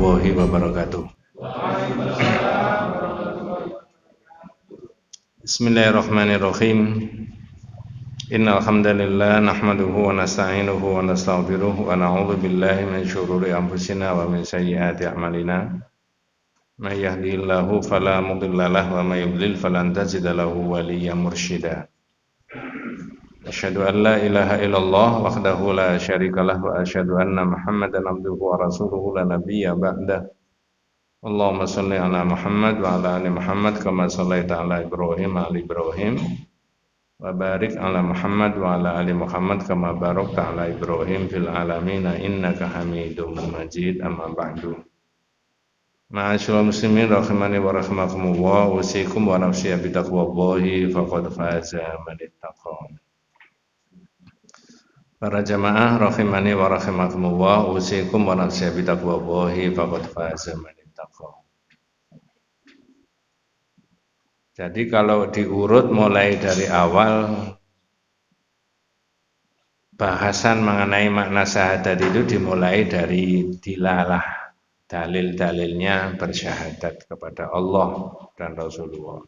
warahmatullahi wabarakatuh. Bismillahirrahmanirrahim. Innal hamdalillah nahmaduhu wa nasta'inuhu wa nastaghfiruh wa na'udzu billahi min syururi anfusina wa min sayyiati a'malina. May yahdihillahu fala mudilla lahu wa may yudlil falan tajida lahu waliyyan mursyida. Asyhadu an la ilaha illallah wahdahu la syarikalah wa asyhadu anna Muhammadan abduhu wa rasuluhu la nabiyya ba'da. Allahumma shalli ala Muhammad wa ala ali Muhammad kama shallaita ala Ibrahim wa ali Ibrahim wa barik ala Muhammad wa ala ali Muhammad kama barakta ala Ibrahim fil alamin innaka Hamidum Majid. Amma ba'du. Ma'asyiral muslimin rahimani wa rahimakumullah, usikum wa nafsi bi taqwallahi faqad faza man ittaqa. Para jamaah rahimani wa rahimakumullah, usikum wa nafsi bi taqwallahi faqad faza man ittaqa. Jadi kalau diurut mulai dari awal bahasan mengenai makna syahadat itu dimulai dari dilalah, dalil-dalilnya bersyahadat kepada Allah dan Rasulullah.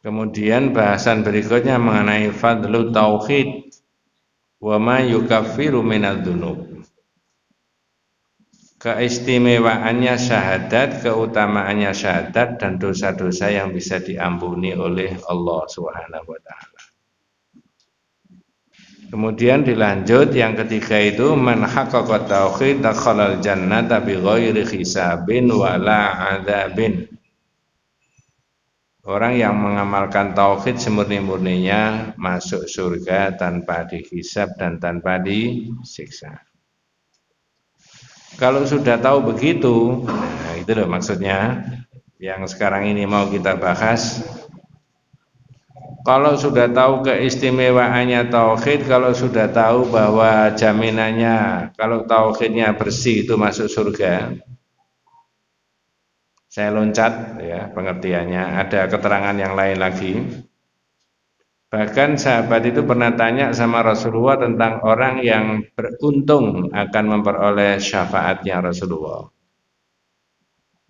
Kemudian bahasan berikutnya mengenai fadlu tauhid wa ma yukaffiru minadz-dzunub. Keistimewaannya syahadat, keutamaannya syahadat dan dosa-dosa yang bisa diampuni oleh Allah Subhanahu wa taala. Kemudian dilanjut yang ketiga itu man haqqaqa tauhid dakhalal jannata bighairi hisabin wala adzabin. Orang yang mengamalkan tauhid semurni-murninya masuk surga tanpa dihisab dan tanpa disiksa. Kalau sudah tahu begitu, nah itu loh maksudnya yang sekarang ini mau kita bahas. Kalau sudah tahu keistimewaannya tauhid, kalau sudah tahu bahwa jaminannya kalau tauhidnya bersih itu masuk surga. Saya loncat ya pengertiannya, ada keterangan yang lain lagi. Bahkan sahabat itu pernah tanya sama Rasulullah tentang orang yang beruntung akan memperoleh syafaatnya Rasulullah.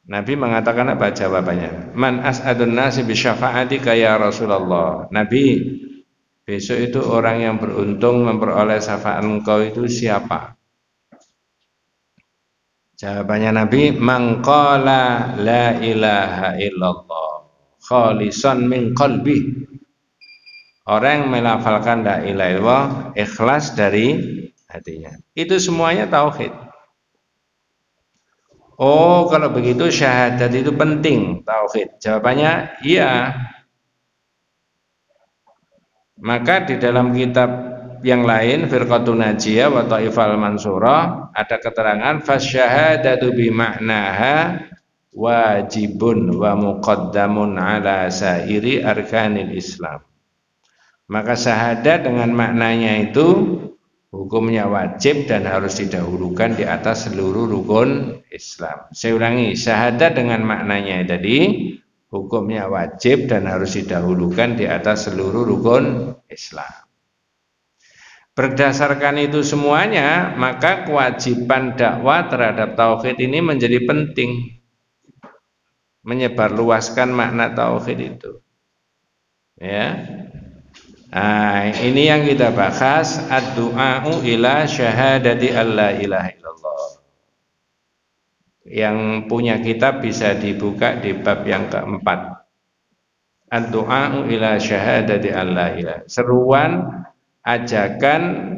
Nabi mengatakan apa jawabannya? Man as'adun nasi bi syafa'atika ya Rasulullah. Nabi, besok itu orang yang beruntung memperoleh syafaat engkau itu siapa? Jawabannya Nabi, man qala la ilaha illallah khalisan min qalbi. Orang yang melafalkan la ilaha illallah ikhlas dari hatinya. Itu semuanya tauhid. Oh, kalau begitu syahadat itu penting, tauhid. Jawabannya iya. Maka di dalam kitab yang lain Firqatun Najiyah wa Taifal Mansurah ada keterangan fasyahadatu bi ma'naha wajibun wa muqaddamun ala sairi arkanil Islam. Maka syahadat dengan maknanya itu hukumnya wajib dan harus didahulukan di atas seluruh rukun Islam. Saya ulangi, syahadat dengan maknanya tadi hukumnya wajib dan harus didahulukan di atas seluruh rukun Islam. Berdasarkan itu semuanya, maka kewajiban dakwah terhadap tauhid ini menjadi penting. Menyebarluaskan makna tauhid itu. Ya. Nah, ini yang kita bahas ad-du'a'u ila syahadati alla ilaha illallah. Yang punya kitab bisa dibuka di bab yang keempat. Ad-du'a'u ila syahadati alla ilaha. Seruan ajakan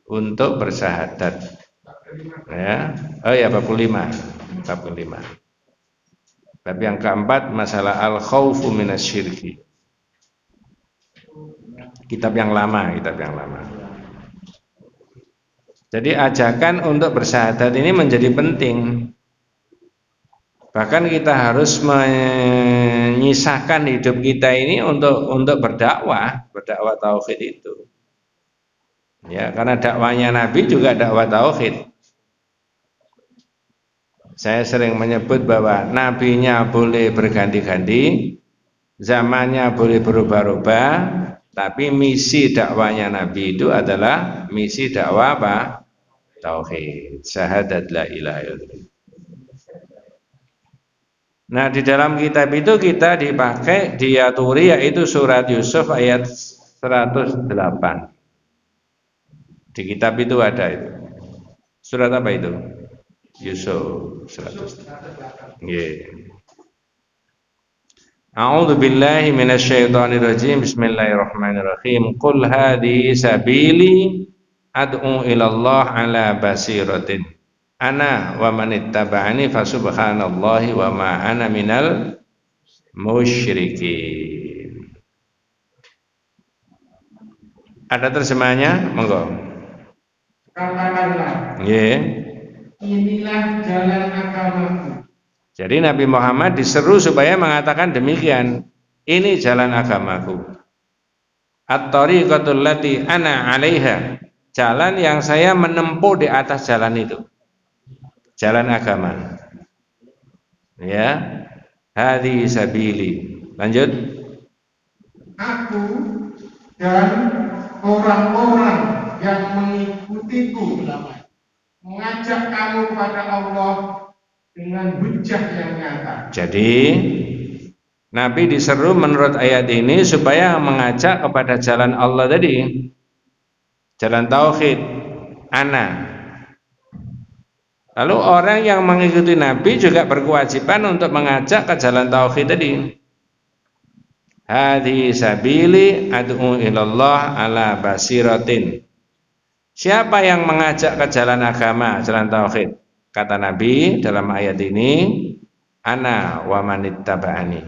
untuk bersyahadat. Ya. Oh ya, bab 5. Bab 5. Bab yang keempat masalah al-khaufu minasyirki. Kitab yang lama. Jadi ajakan untuk bersyahadat ini menjadi penting. Bahkan kita harus menyisakan hidup kita ini untuk berdakwah tauhid itu. Ya, karena dakwanya Nabi juga dakwah tauhid. Saya sering menyebut bahwa nabinya boleh berganti-ganti, zamannya boleh berubah-ubah, tapi misi dakwanya Nabi itu adalah misi dakwah apa? tauhid, syahadat la ilaha illallah. Nah, di dalam kitab itu kita dipakai diaturi yaitu surat Yusuf ayat 108. Di kitab itu ada itu. Surat apa itu? Yusuf 108. Nggih. A'udzu billahi minasyaitonir rajim. Bismillahirrahmanirrahim. Qul hadhihi sabili ad'u ila Allah ala basiratin. Ana wa man ittaba'ani fa subhanallahi wa ma ana minal musyrikin. Ada terjemahnya? Monggo. Katakanlah, Nggih. inilah jalan agamaku. Jadi Nabi Muhammad diseru supaya mengatakan demikian. Ini jalan agamaku. At-tariqatul lati ana 'alaiha. Jalan yang saya menempuh di atas jalan itu. Jalan agama. Ya. Hadhi sabili. Lanjut. Aku dan orang-orang yang mengikutiku mengajak kamu kepada Allah dengan hujjah yang nyata. Jadi Nabi diseru menurut ayat ini supaya mengajak kepada jalan Allah tadi. Jalan tauhid, ana. Lalu orang yang mengikuti Nabi juga berkewajiban untuk mengajak ke jalan tauhid tadi. Hadhi sabili ad'u ilallah ala basiratin. Siapa yang mengajak ke jalan agama, jalan tauhid? Kata Nabi dalam ayat ini, ana wa manittaba'ani.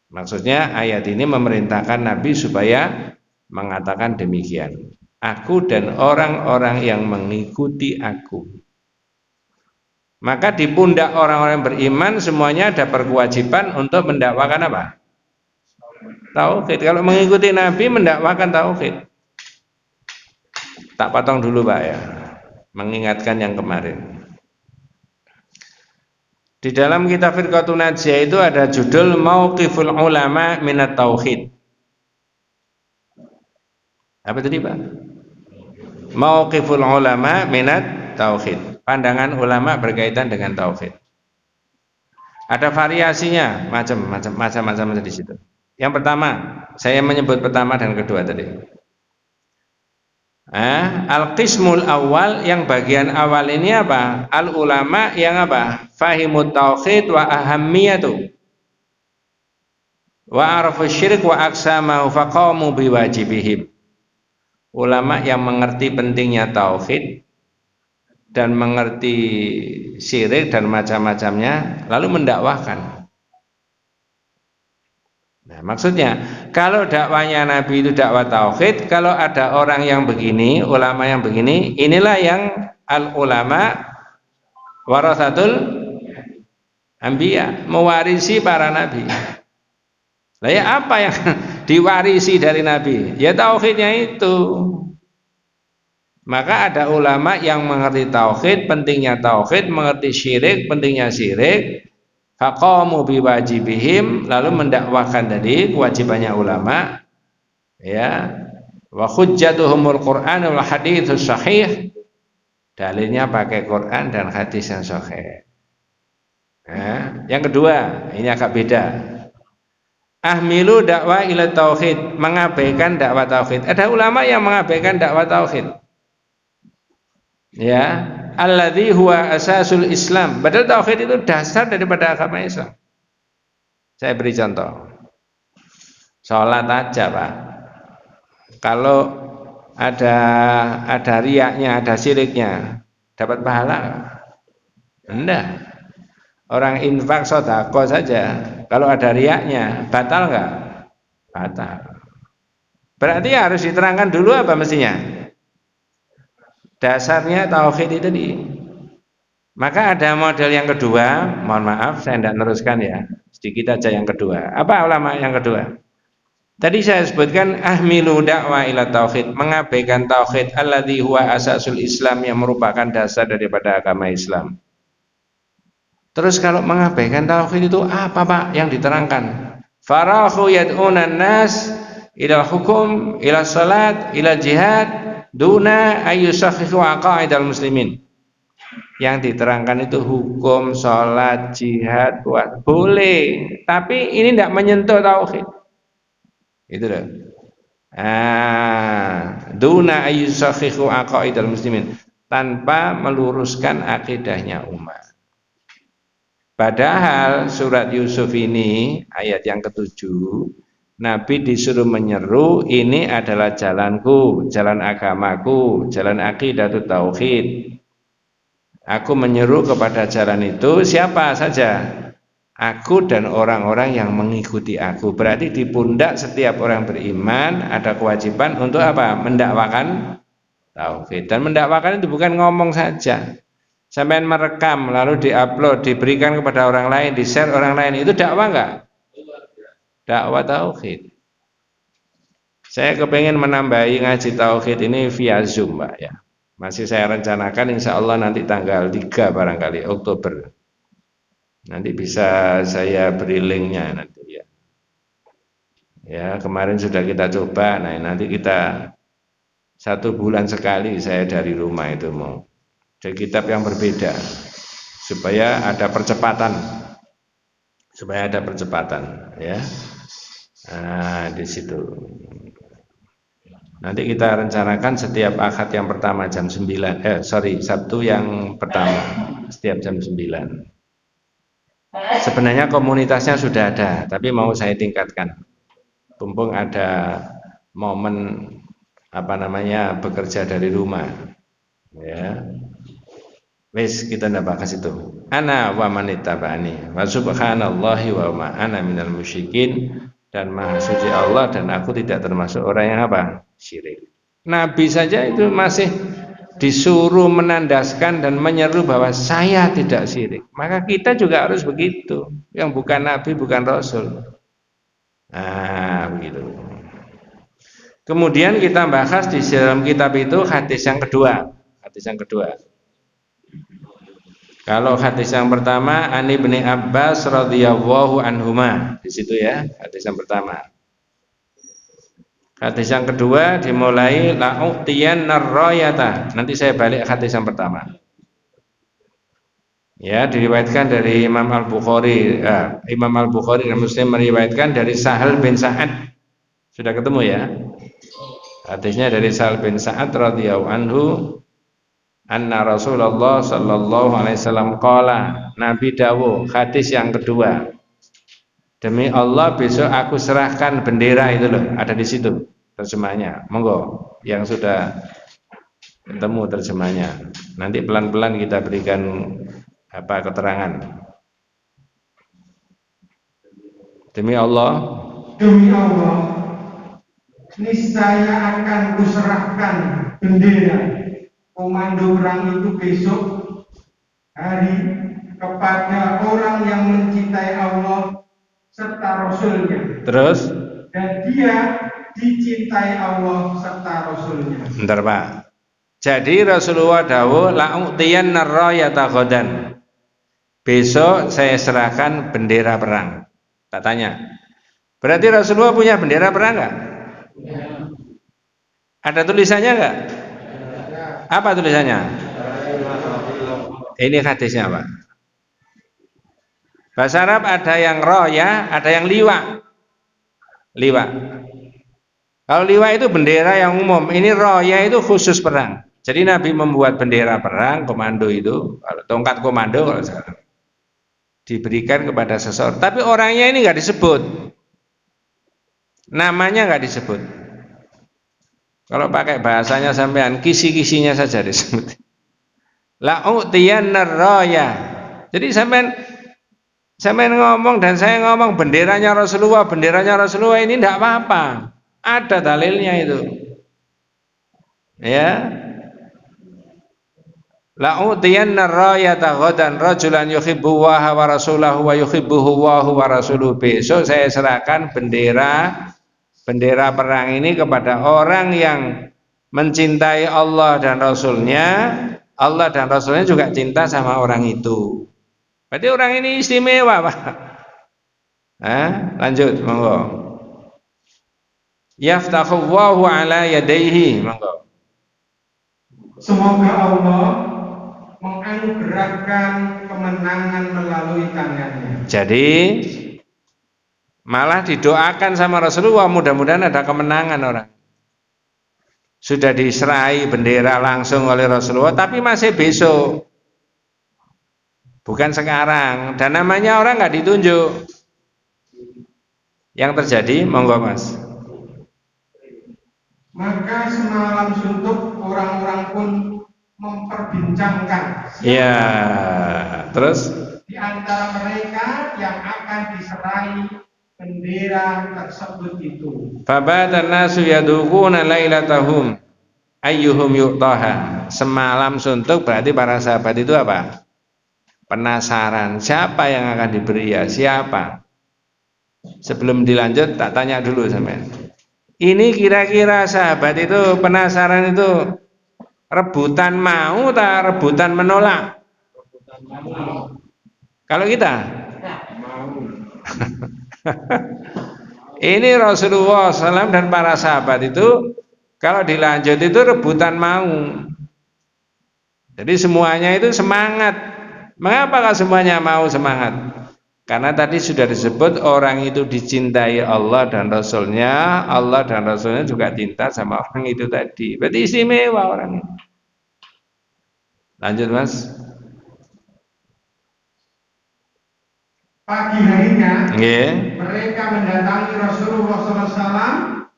Maksudnya ayat ini memerintahkan Nabi supaya mengatakan demikian. Aku dan orang-orang yang mengikuti aku. Maka di pundak orang-orang beriman semuanya ada berkewajiban untuk mendakwakan apa? Tauhid. Kalau mengikuti Nabi mendakwakan tauhid. Tak potong dulu Pak ya. Mengingatkan yang kemarin. Di dalam kitab Firqatun Najiyah itu ada judul Mauqiful Ulama Minat Tauhid. Apa tadi Pak? Mauqiful Ulama Minat Tauhid. Pandangan ulama berkaitan dengan tauhid. Ada variasinya, macam-macam di situ. Yang pertama, saya menyebut pertama dan kedua tadi. Al-qismul awal, yang bagian awal ini apa? Al-ulama yang apa? Fahimut tauhid wa ahammiyatu wa arafu syirik wa aqsamahu faqamu biwajibihim. Ulama yang mengerti pentingnya tauhid dan mengerti syirik dan macam-macamnya lalu mendakwahkan. Nah, maksudnya kalau dakwanya Nabi itu dakwah tauhid, kalau ada orang yang begini, ulama yang begini, inilah yang al-ulama warasatul anbiya, mewarisi para nabi. Lah ya apa yang diwarisi dari Nabi? Ya tauhidnya itu. Maka ada ulama yang mengerti tauhid, pentingnya tauhid, mengerti syirik, pentingnya syirik. Faqamu biwajibihim, lalu mendakwakan tadi kewajibannya ulama. Ya. Wa hujjatuhumul Qur'an wal haditsus sahih. Dalilnya pakai Quran dan hadis yang sahih. Yang kedua, ini agak beda. Ahmilu dakwah ila tauhid, mengabaikan dakwah tauhid. Ada ulama yang mengabaikan dakwah tauhid. Ya, alladzi huwa asasul Islam. Padahal tauhid itu dasar daripada agama Islam. Saya beri contoh. Salat aja, Pak. Kalau ada riaknya, ada syiriknya, dapat pahala? Enggak. Orang infak sedekah saja, kalau ada riaknya, batal enggak? Batal. Berarti harus diterangkan dulu apa mestinya? Dasarnya tauhid itu tadi. Maka ada model yang kedua, mohon maaf saya tidak meneruskan ya, sedikit aja yang kedua. Apa ulama yang kedua? Tadi saya sebutkan ahmilu dakwah ila tauhid, mengabaikan tauhid alladzi huwa asasul Islam, yang merupakan dasar daripada agama Islam. Terus kalau mengabaikan tauhid itu apa Pak yang diterangkan? Farahu yad'unan nas ila hukum, ila salat, ila jihad Duna ayyusakhihu aqaidal muslimin. Yang diterangkan itu hukum, sholat, jihad, puasa. Boleh, tapi ini tidak menyentuh tauhid. Itu loh. Duna ayyusakhihu aqaidal muslimin, tanpa meluruskan akidahnya umat. Padahal surat Yusuf ini ayat yang ke-7, Nabi disuruh menyeru, ini adalah jalanku, jalan agamaku, jalan aqidatut tauhid. Aku menyeru kepada jalan itu siapa saja? Aku dan orang-orang yang mengikuti aku. Berarti di pundak setiap orang beriman ada kewajiban untuk apa? Mendakwakan tauhid. Dan mendakwakan itu bukan ngomong saja. Sampai merekam lalu diupload, diberikan kepada orang lain, di-share orang lain, itu dakwah enggak? Dakwah tauhid. Saya kepengen menambahi ngaji tauhid ini via Zoom, Mbak ya. Masih saya rencanakan insya Allah nanti tanggal 3 barangkali Oktober. Nanti bisa saya beri linknya nanti ya. Ya kemarin sudah kita coba, nah nanti kita 1 bulan sekali saya dari rumah itu mau. Jadi kitab yang berbeda supaya ada percepatan, ya. Nah di situ. Nanti kita rencanakan setiap Ahad yang pertama jam 9, Sabtu yang pertama setiap jam 9. Sebenarnya komunitasnya sudah ada, tapi mau saya tingkatkan. Mumpung ada momen bekerja dari rumah. Ya. Wis kita ndak bahas itu. Ana wa manittaba'ani wa subhanallahi wa ma ana minal musyrikin, dan maha suci Allah dan aku tidak termasuk orang yang syirik. Nabi saja itu masih disuruh menandaskan dan menyeru bahwa saya tidak syirik. Maka kita juga harus begitu. Yang bukan Nabi, bukan Rasul. Nah, begitu. Kemudian kita bahas di dalam kitab itu hadis yang kedua. Kalau hadis yang pertama, Ani bin Abbas radhiyallahu anhuma, di situ ya, hadis yang pertama. Hadis yang kedua dimulai la'utiyan narrayata. Nanti saya balik hadis yang pertama. Ya, diriwayatkan dari Imam Al-Bukhari. Imam Al-Bukhari dan Muslim meriwayatkan dari Sahal bin Sa'ad. Sudah ketemu ya? Hadisnya dari Sahal bin Sa'ad radhiyallahu anhu, anna Rasulullah sallallahu alaihi wasallam qala, Nabi dawuh, hadis yang kedua. Demi Allah besok aku serahkan bendera itu loh, ada di situ terjemahnya. Monggo yang sudah ketemu terjemahnya. Nanti pelan-pelan kita berikan keterangan. Demi Allah, niscaya akan kuserahkan bendera komando perang itu besok hari kepada orang yang mencintai Allah serta Rasulnya. Terus? Dan dia dicintai Allah serta Rasulnya. Bentar Pak. Jadi Rasulullah dawuh la'utiyan narrayata ghadan. Besok saya serahkan bendera perang. Tak tanya. Berarti Rasulullah punya bendera perang enggak? Ya. Ada tulisannya enggak? Apa tulisannya? Ini hadisnya Pak. Bahasa Arab ada yang roya, ada yang liwa. Kalau liwa itu bendera yang umum, ini roya itu khusus perang. Jadi Nabi membuat bendera perang, komando itu, tongkat komando kalau sekarang, diberikan kepada seseorang. Tapi orangnya ini nggak disebut, namanya nggak disebut. Kalau pakai bahasanya sampean, kisi-kisinya saja disebut. La'utiyannar roya. Jadi sampean ngomong dan saya ngomong benderanya Rasulullah ini tidak apa-apa, ada dalilnya itu. Ya, la'utiyannar rayata ghadan rajulan yuhibbu wa rasulahu wa yuhibbuhu wa rasuluhu. Besok saya serahkan bendera perang ini kepada orang yang mencintai Allah dan Rasulnya. Allah dan Rasulnya juga cinta sama orang itu. Berarti orang ini istimewa Pak. Lanjut monggo. Yaftahu Allahu ala yadayhi, monggo. Semoga Allah menganugerahkan kemenangan melalui tangannya. Jadi malah didoakan sama Rasulullah, mudah-mudahan ada kemenangan orang. Sudah diserai bendera langsung oleh Rasulullah, tapi masih besok, bukan sekarang. Dan namanya orang nggak ditunjuk. Yang terjadi, monggo Mas. Maka semalam suntuk orang-orang pun memperbincangkan. Ya, terus Di antara mereka yang akan diserai bendera tersebut itu. Fabatan nasu yadukuna lailatahum ayyuhum yu'taha. Semalam suntuk berarti para sahabat itu apa? Penasaran, siapa yang akan diberi ya? Siapa? Sebelum dilanjut tak tanya dulu sampean. Ini kira-kira sahabat itu penasaran itu rebutan mau tak rebutan menolak? Kalau kita ini Rasulullah SAW dan para sahabat itu kalau dilanjut itu rebutan mau. Jadi semuanya itu semangat. Mengapa semuanya mau semangat? Karena tadi sudah disebut orang itu dicintai Allah dan Rasulnya, Allah dan Rasulnya juga cinta sama orang itu tadi. Berarti istimewa orang ini. Lanjut Mas. Pagi harinya Nggih. mereka mendatangi Rasulullah SAW,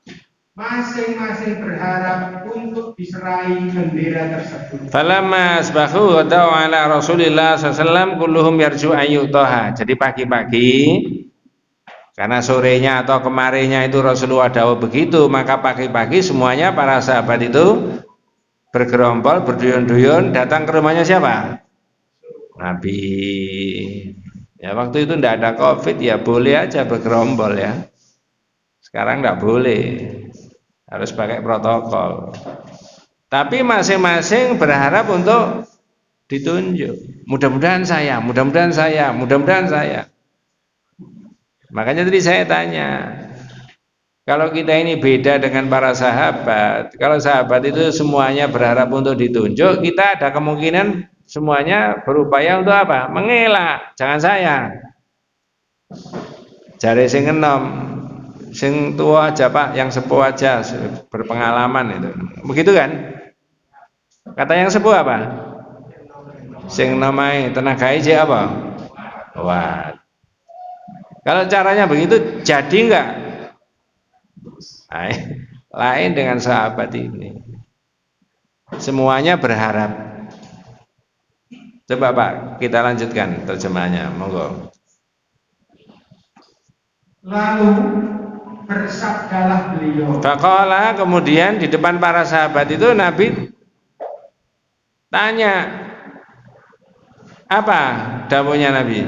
masing-masing berharap untuk diserai bendera tersebut. Falamma asbahu wada'u ala Rasulillah sallallahu kulluhum yarju ayyutaha. Jadi pagi-pagi karena sorenya atau kemarinnya itu Rasulullah dawuh begitu, maka pagi-pagi semuanya para sahabat itu bergerombol, berduyun-duyun datang ke rumahnya siapa? Nabi. Ya waktu itu tidak ada COVID, ya boleh aja bergerombol ya. Sekarang tidak boleh, harus pakai protokol. Tapi masing-masing berharap untuk ditunjuk. Mudah-mudahan saya, mudah-mudahan saya, mudah-mudahan saya. Makanya tadi saya tanya, kalau kita ini beda dengan para sahabat. Kalau sahabat itu semuanya berharap untuk ditunjuk, kita ada kemungkinan semuanya berupaya untuk apa? Mengelak, jangan saya. Jare sing enom, sing tua aja Pak, yang sepuh aja, berpengalaman itu. Begitu kan? Kata yang sepuh apa? Sing namai tenagai je apa? Wah. Kalau caranya begitu jadi enggak? Lain dengan sahabat ini. Semuanya berharap. Coba Pak, kita lanjutkan terjemahannya, monggo. Lalu bersabdalah beliau. Faqala, kemudian di depan para sahabat itu Nabi tanya, apa dawuhnya Nabi?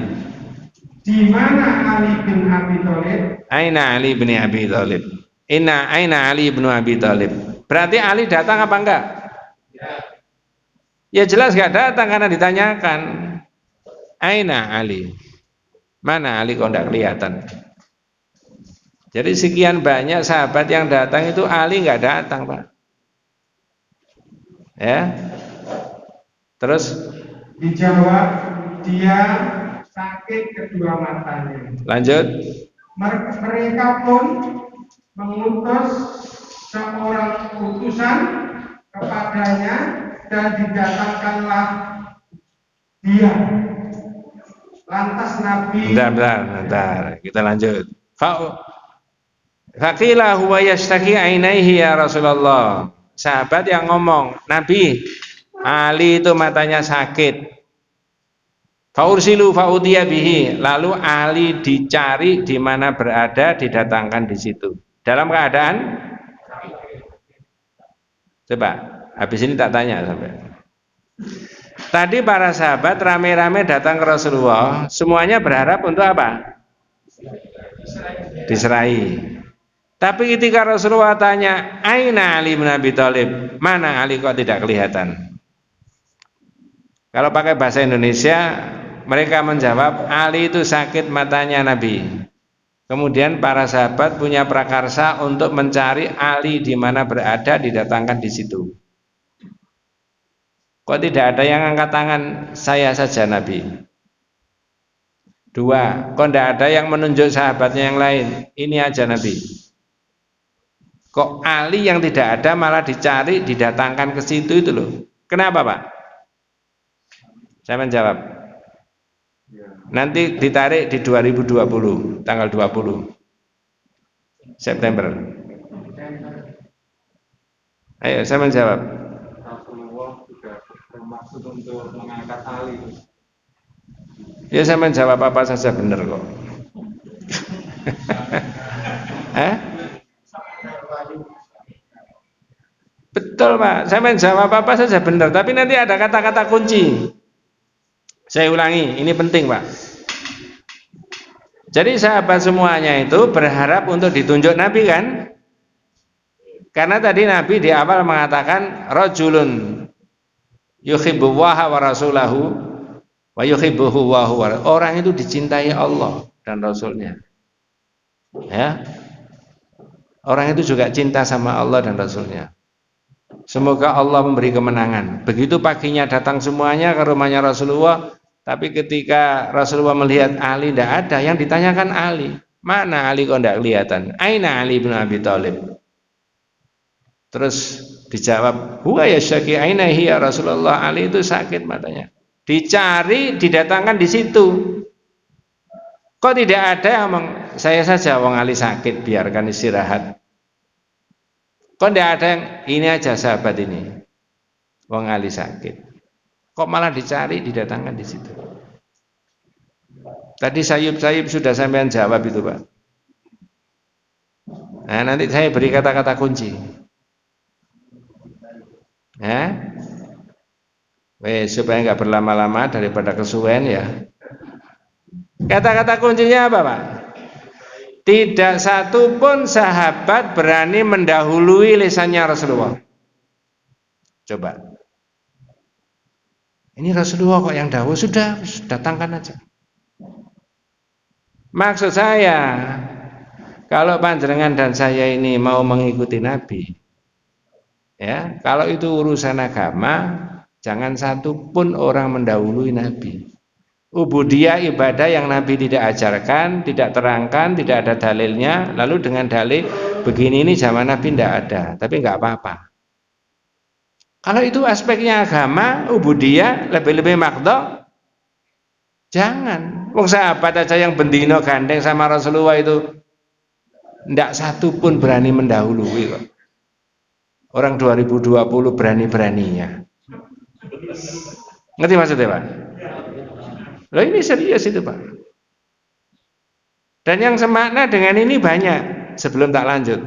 Di mana Ali bin Abi Thalib? Aina Ali bin Abi Thalib. Aina Ali bin Abi Thalib. Berarti Ali datang apa enggak? Ya jelas enggak datang karena ditanyakan. Aina Ali? Mana Ali kok enggak kelihatan? Jadi sekian banyak sahabat yang datang itu Ali enggak datang, Pak. Ya. Terus dijawab dia sakit kedua matanya. Lanjut. Mereka pun mengutus seorang utusan kepadanya dan didatangkanlah dia. Lantas Nabi. Bentar. Kita lanjut. Faqila huwa yashtaki ainaihi ya Rasulullah. Sahabat yang ngomong, Nabi, Ali itu matanya sakit. Faursilu faudiya bihi. Lalu Ali dicari di mana berada, didatangkan di situ. Dalam keadaan coba, habis ini tak tanya sampai. Tadi para sahabat rame-rame datang ke Rasulullah, semuanya berharap untuk apa? Diserai. Tapi ketika Rasulullah tanya, Aina Ali bin Abi Thalib? Mana Ali kok tidak kelihatan? Kalau pakai bahasa Indonesia, mereka menjawab, Ali itu sakit matanya Nabi. Kemudian para sahabat punya prakarsa untuk mencari Ali di mana berada, didatangkan di situ. Kok tidak ada yang angkat tangan saya saja Nabi? 2, kok tidak ada yang menunjuk sahabatnya yang lain? Ini aja Nabi. Kok Ali yang tidak ada malah dicari, didatangkan ke situ itu loh. Kenapa Pak? Saya menjawab. Nanti ditarik di 2020, tanggal 20 September. Ayo saya menjawab. Rasulullah sudah bermaksud untuk mengangkat Ali. Ya saya menjawab apa saja benar kok. Betul Pak, saya menjawab apa saja benar, tapi nanti ada kata-kata kunci. Saya ulangi, ini penting Pak. Jadi sahabat semuanya itu berharap untuk ditunjuk Nabi kan? Karena tadi Nabi di awal mengatakan rajulun yuhibbullaha wa rasulahu wa yuhibbuhu wa huwa. Orang itu dicintai Allah dan Rasulnya. Ya. Orang itu juga cinta sama Allah dan Rasulnya. Semoga Allah memberi kemenangan. Begitu paginya datang semuanya ke rumahnya Rasulullah, tapi ketika Rasulullah melihat Ali tidak ada, yang ditanyakan Ali, mana Ali kok tidak kelihatan? Aina Ali bin Abi Thalib? Terus dijawab, huwa ya syaki aina hiya Rasulullah. Ali itu sakit matanya. Dicari, didatangkan di situ. Kok tidak ada yang saya saja wong Ali sakit, biarkan istirahat. Kok tidak ada yang ini aja sahabat ini, wong Ali sakit. Kok malah dicari, didatangkan di situ. Tadi sayup-sayup sudah sampean jawab itu Pak. Nah nanti saya beri kata-kata kunci. Supaya nggak berlama-lama daripada kesuwen ya. Kata-kata kuncinya apa Pak? Tidak satu pun sahabat berani mendahului lisannya Rasulullah. Coba. Ini Rasulullah kok yang dahulu, sudah datangkan aja. Maksud saya, kalau panjenengan dan saya ini mau mengikuti Nabi, ya, kalau itu urusan agama, jangan satu pun orang mendahului Nabi. Ubudiyah ibadah yang Nabi tidak ajarkan, tidak terangkan, tidak ada dalilnya, lalu dengan dalil begini ini zaman Nabi tidak ada, tapi nggak apa-apa. Kalau itu aspeknya agama, ubudiyah lebih-lebih makdo, jangan. Wong sahabat aja yang bendino gandeng sama Rasulullah itu tidak satu pun berani mendahului kok. Orang 2020 berani-beraninya. Ngerti maksudnya Pak? Loh ini serius itu Pak. Dan yang semakna dengan ini banyak. Sebelum tak lanjut,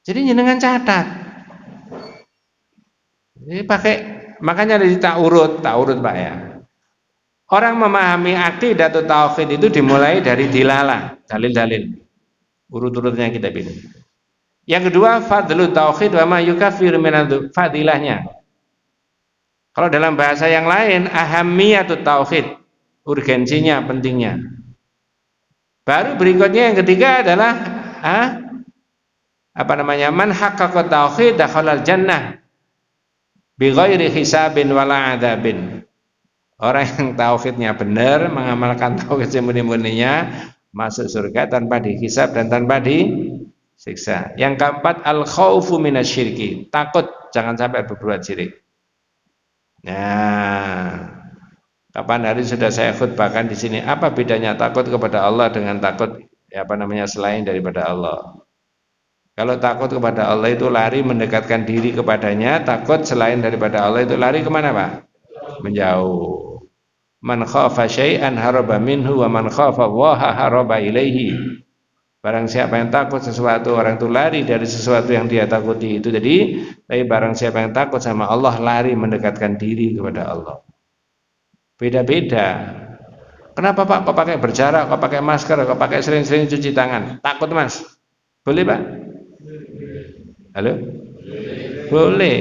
jadi jenengan catat. Jadi pakai, makanya tak urut Pak ya. Orang memahami aqidah atau tauhid itu dimulai dari dilalah, dalil-dalil. Urut-urutnya kita pilih. Yang kedua, fadlu tauhid wa ma yukafir minadzu, fadilahnya. Kalau dalam bahasa yang lain, ahamiyatut tauhid, urgensinya, pentingnya. Baru berikutnya yang ketiga adalah man haqqaqa tauhid dakhalal jannah bi ghairi hisabin wala adzabin. Orang yang tauhidnya benar, mengamalkan tauhid semurni-murninya, masuk surga tanpa dihisab dan tanpa disiksa. Yang keempat, al khaufu minasyirki, takut jangan sampai berbuat syirik. Nah, kapan hari sudah saya khutbahkan di sini, apa bedanya takut kepada Allah dengan takut selain daripada Allah. Kalau takut kepada Allah itu lari mendekatkan diri kepadanya, takut selain daripada Allah itu lari kemana Pak? Menjauh. Man khafa syai'an haraba minhu wa man khafa Allaha haraba ilaihi. Barang siapa yang takut sesuatu, orang itu lari dari sesuatu yang dia takuti itu. Jadi, tapi barang siapa yang takut sama Allah, lari mendekatkan diri kepada Allah. Beda-beda. Kenapa Pak? Kok pakai berjarak, kok pakai masker, kok pakai sering-sering cuci tangan? Takut Mas? Boleh Pak? Halo? Boleh.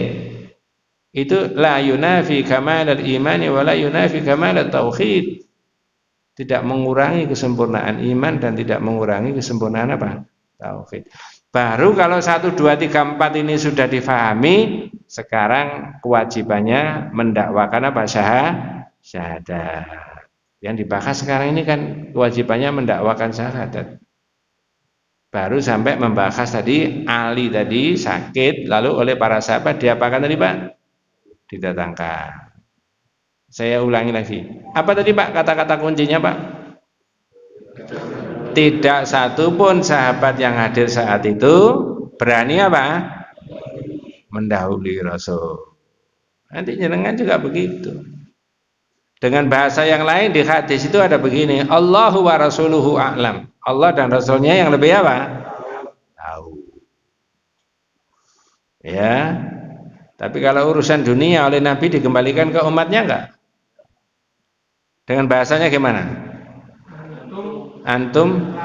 Itu la yunafi kamalal imani wa la yunafi kamalat tauhid. Tidak mengurangi kesempurnaan iman dan tidak mengurangi kesempurnaan apa? Tauhid. Baru kalau 1, 2, 3, 4 ini sudah difahami, Sekarang kewajibannya mendakwakan apa? Syahadat. Yang dibahas sekarang ini kan kewajibannya mendakwakan syahadat. Baru sampai membahas tadi Ali tadi sakit, lalu oleh para sahabat diapakan tadi Pak? Didatangkan. Saya ulangi lagi. Apa tadi Pak kata-kata kuncinya Pak? Tidak satu pun sahabat yang hadir saat itu berani apa? Mendahului Rasul. Nanti jenengan juga begitu. Dengan bahasa yang lain di hadis itu ada begini, Allahu wa rasuluhu a'lam. Allah dan Rasulnya yang lebih apa? Tahu. Ya. Tapi kalau urusan dunia oleh Nabi dikembalikan ke umatnya enggak? Dengan bahasanya gimana? Antum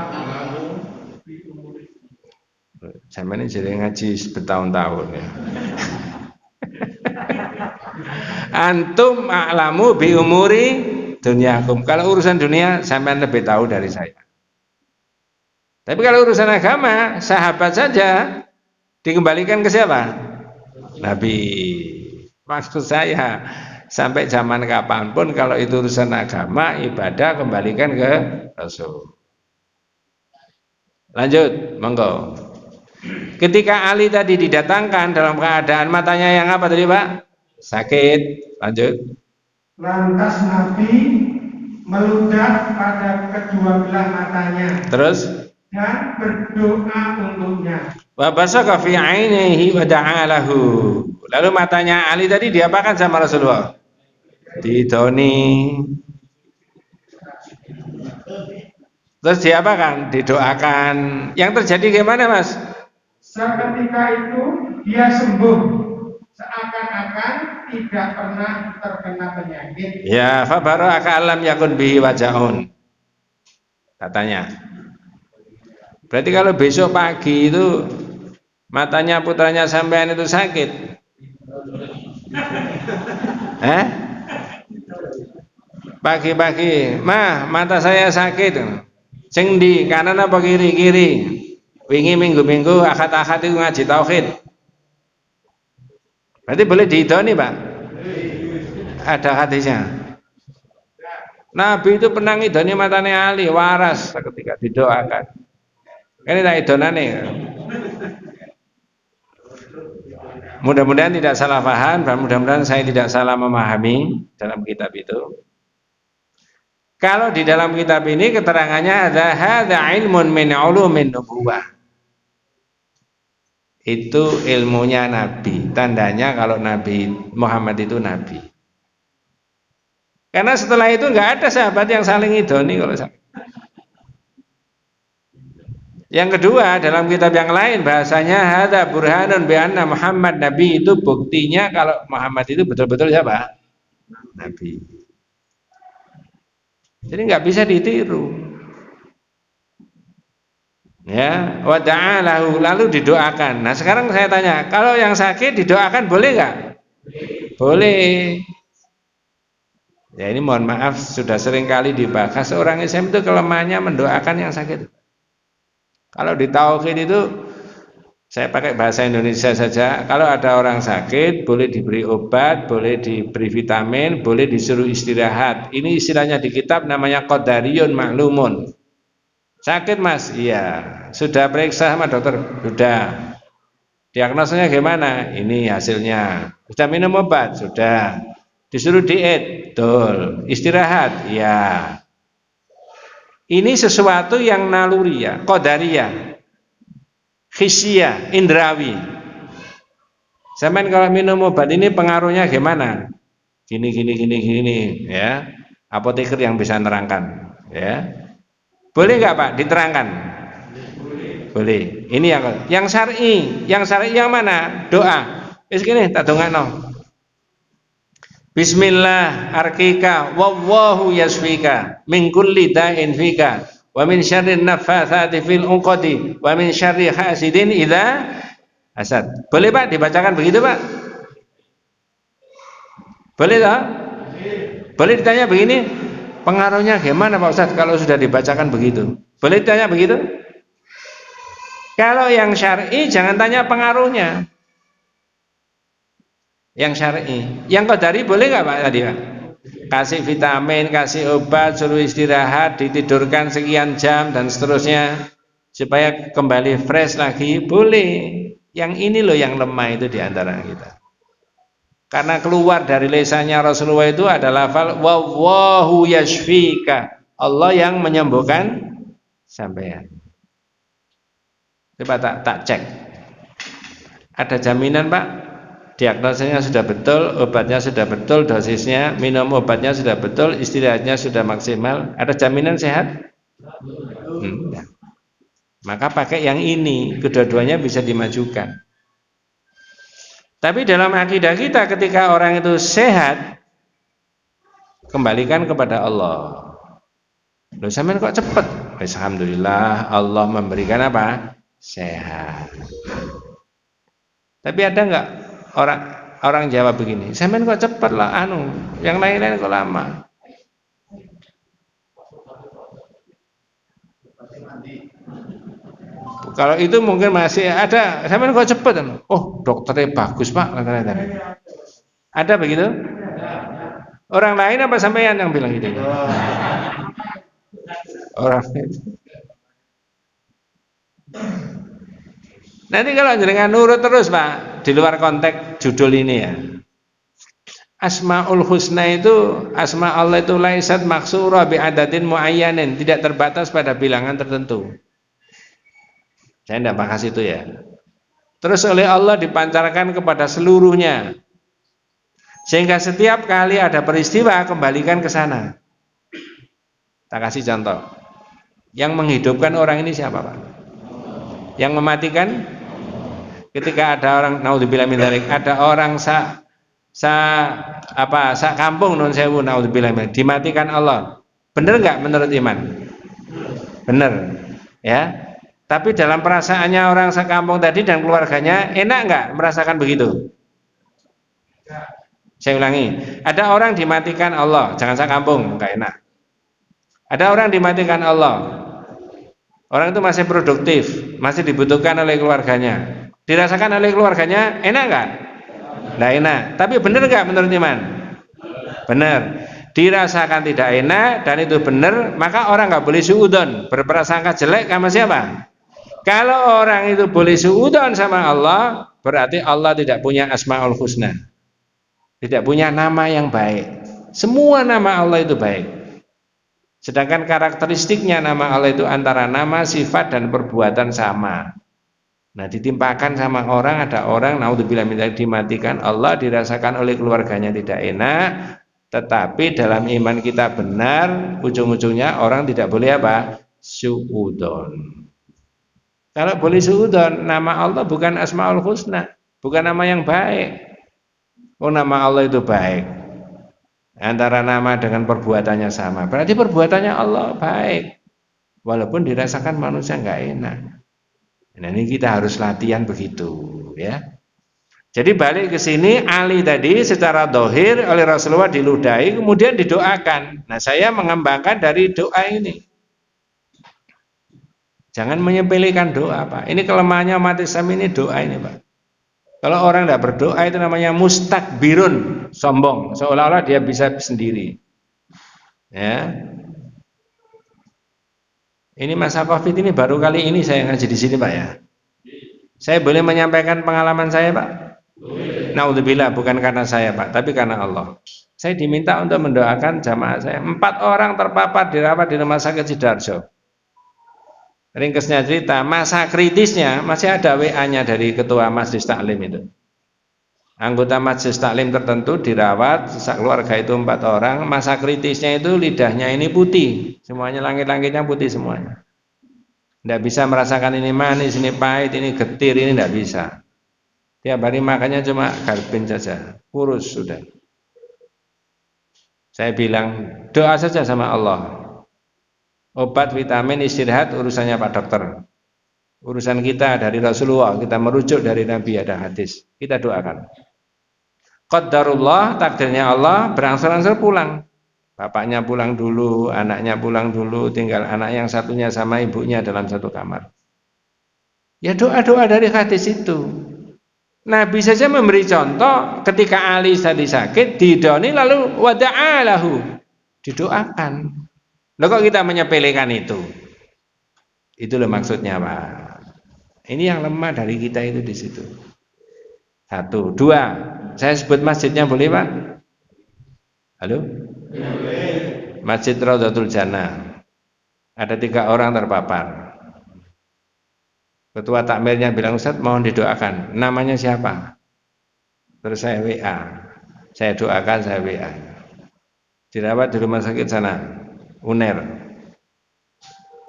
sama ini jadi ngaji bertahun-tahun ya. Antum a'lamu bi umuri dunyakum. Kalau urusan dunia sampean lebih tahu dari saya. Tapi kalau urusan agama, sahabat saja dikembalikan ke siapa? Nabi. Maksud saya, sampai zaman kapanpun kalau itu urusan agama, ibadah kembalikan ke Rasul. Lanjut, monggo. Ketika Ali tadi didatangkan dalam keadaan matanya yang apa tadi Pak? Sakit. Lanjut. Lantas Nabi meludah pada kedua belah matanya. Terus? Dan berdoa untuknya. Wa basaka fi 'ainihi wa da'a lahu. Lalu matanya Ali tadi diapakan sama Rasulullah? Didoni. Terus diapakan? Didoakan. Yang terjadi gimana Mas? Seketika itu dia sembuh, seakan-akan tidak pernah terkena penyakit. Ya, fa baraka alam yakun bihi waja'un. Katanya. Berarti kalau besok pagi itu matanya putranya sampean itu sakit. Pagi-pagi, "Mah, mata saya sakit." Sing ndi, kanan apa kiri? Kiri. Wingi minggu-minggu akad-akad itu ngaji tauhid. Berarti boleh diidoni Pak? Ada hadisnya. Nabi itu pernah ngidoni matanya Ali waras ketika didoakan. Ini tak idonane. Mudah-mudahan tidak salah paham dan mudah-mudahan saya tidak salah memahami dalam kitab itu. Kalau di dalam kitab ini keterangannya ada hadza ilmun min ulumin nubuwah. Itu ilmunya Nabi. Tandanya kalau Nabi Muhammad itu Nabi. Karena setelah itu nggak ada sahabat yang saling idoni kalau saya. Yang kedua dalam kitab yang lain bahasanya hadza burhanun bi anna Muhammad Nabi, itu buktinya kalau Muhammad itu betul-betul siapa? Nabi. Jadi nggak bisa ditiru. Ya, wa ta'alahu, lalu didoakan. Nah, sekarang saya tanya, kalau yang sakit didoakan boleh nggak? Boleh. Ya ini mohon maaf sudah sering kali dibahas, orang Islam itu kelemahannya mendoakan yang sakit. Kalau di tauhid itu saya pakai bahasa Indonesia saja, kalau ada orang sakit boleh diberi obat, boleh diberi vitamin, boleh disuruh istirahat. Ini istilahnya di kitab namanya qadariyun maklumun. Sakit Mas? Iya. Sudah periksa sama dokter? Sudah. Diagnosanya gimana? Ini hasilnya. Sudah minum obat? Sudah. Disuruh diet? Betul. Istirahat? Iya. Ini sesuatu yang naluriah, qadariyah, khisiyah, indrawi. Sampai kalau minum obat ini pengaruhnya gimana? Gini, ya. Apoteker yang bisa nerangkan, ya. Boleh nggak Pak diterangkan? Boleh. Ini yang syar'i. Yang syar'i yang mana? Doa. Wis kene tak dongakno. Bismillah arkika wallahu yasfika min kulli da'in fika wa min syarri naffatsati fil 'uqadi wa min syarri hasidin idza hasad. Boleh Pak dibacakan begitu Pak? Boleh tak? Boleh ditanya begini? Pengaruhnya gimana Pak Ustadz kalau sudah dibacakan begitu? Boleh ditanya begitu? Kalau yang syar'i jangan tanya pengaruhnya. Yang syar'i. Yang qadari boleh nggak Pak tadi Pak? Kasih vitamin, kasih obat, suruh istirahat, ditidurkan sekian jam dan seterusnya supaya kembali fresh lagi, boleh. Yang ini loh yang lemah itu di antara kita. Karena keluar dari lisannya Rasulullah itu adalah lafal wallahu yashfika. Allah yang menyembuhkan sampean. Coba tak cek. Ada jaminan Pak? Diagnosanya sudah betul, obatnya sudah betul, dosisnya, minum obatnya sudah betul, istirahatnya sudah maksimal. Ada jaminan sehat? Ya. Maka pakai yang ini, kedua-duanya bisa dimajukan. Tapi dalam akidah kita ketika orang itu sehat, kembalikan kepada Allah. Loh sampean kok cepet? Alhamdulillah Allah memberikan apa? Sehat. Tapi ada enggak orang Jawa begini? Sampean kok cepet lah yang lain-lain kok lama. Kalau itu mungkin masih ada, sampean kok cepet? Oh, dokternya bagus Pak, katanya. Ada begitu? Orang lain apa sampean yang bilang gitu? Orang itu. Nanti kalau jenengan nurut terus Pak, di luar konteks judul ini ya. Asmaul Husna itu, asma Allah itu laisat maksura bi adatin muayyanin, tidak terbatas pada bilangan tertentu. Saya tidak bahas itu ya. Terus oleh Allah dipancarkan kepada seluruhnya. Sehingga setiap kali ada peristiwa kembalikan ke sana. Tak kasih contoh. Yang menghidupkan orang ini siapa Pak? Yang mematikan? Ketika ada orang naudzubillah min dzalik, ada orang sa kampung nun sewu naudzubillah min, dimatikan Allah. Benar enggak menurut iman? Benar. Ya. Tapi dalam perasaannya orang sekampung tadi dan keluarganya enak enggak merasakan begitu? Saya ulangi, ada orang dimatikan Allah, jangan sekampung, enggak enak. Ada orang dimatikan Allah. Orang itu masih produktif, masih dibutuhkan oleh keluarganya. Dirasakan oleh keluarganya enak enggak? Enggak enak. Tapi benar enggak menurut iman? Benar. Dirasakan tidak enak dan itu benar, maka orang enggak boleh suudzon, berprasangka jelek sama siapa? Kalau orang itu boleh suudzon sama Allah, berarti Allah tidak punya asmaul husna. Tidak punya nama yang baik. Semua nama Allah itu baik. Sedangkan karakteristiknya nama Allah itu antara nama, sifat, dan perbuatan sama. Nah ditimpakan sama orang, ada orang naudzubillah min dzalik dimatikan Allah, dirasakan oleh keluarganya tidak enak, tetapi dalam iman kita benar, ujung-ujungnya orang tidak boleh apa? Suudzon. Kalau boleh suudzon, nama Allah bukan asmaul husna, bukan nama yang baik. Oh nama Allah itu baik. Antara nama dengan perbuatannya sama. Berarti perbuatannya Allah baik. Walaupun dirasakan manusia enggak enak. Nah ini kita harus latihan begitu ya. Jadi balik ke sini, Ali tadi secara dohir oleh Rasulullah diludahi kemudian didoakan. Nah saya mengembangkan dari doa ini. Jangan menyepelekan doa Pak. Ini kelemahannya umat Islam ini doa ini Pak. Kalau orang tidak berdoa itu namanya mustakbirun, sombong, seolah-olah dia bisa sendiri. Ya. Ini masa Covid ini baru kali ini saya ngaji di sini Pak ya. Saya boleh menyampaikan pengalaman saya Pak? Naudzubillah, bukan karena saya Pak, tapi karena Allah. Saya diminta untuk mendoakan jamaah saya. 4 orang terpapar dirawat di rumah sakit Sidoarjo. Ringkesnya cerita, masa kritisnya masih ada WA-nya dari ketua Majelis Taklim itu. Anggota Majelis Taklim tertentu dirawat, keluarga itu 4 orang, masa kritisnya itu lidahnya ini putih, semuanya langit-langitnya putih semuanya. Tidak bisa merasakan ini manis, ini pahit, ini getir, ini tidak bisa. Tiap hari makannya cuma garbin saja, kurus sudah. Saya bilang, doa saja sama Allah. Obat, vitamin, istirahat urusannya Pak Dokter. Urusan kita dari Rasulullah, kita merujuk dari Nabi, ada hadis. Kita doakan. Qadarullah, takdirnya Allah, berangsur-angsur pulang. Bapaknya pulang dulu, anaknya pulang dulu, tinggal anak yang satunya sama ibunya dalam satu kamar. Ya doa-doa dari hadis itu. Nabi saja memberi contoh ketika Ali tadi sakit, didoni lalu wada'alahu, didoakan. Loh kok kita menyepelekan itu? Itu loh maksudnya, Pak. Ini yang lemah dari kita itu di situ. Satu, dua. Saya sebut masjidnya boleh, Pak? Halo? Masjid Raudhatul Jannah. Ada 3 orang terpapar. Ketua takmirnya bilang, Ustaz mohon didoakan. Namanya siapa? Terus saya WA. Saya doakan, saya WA. Dirawat di rumah sakit sana, UNER.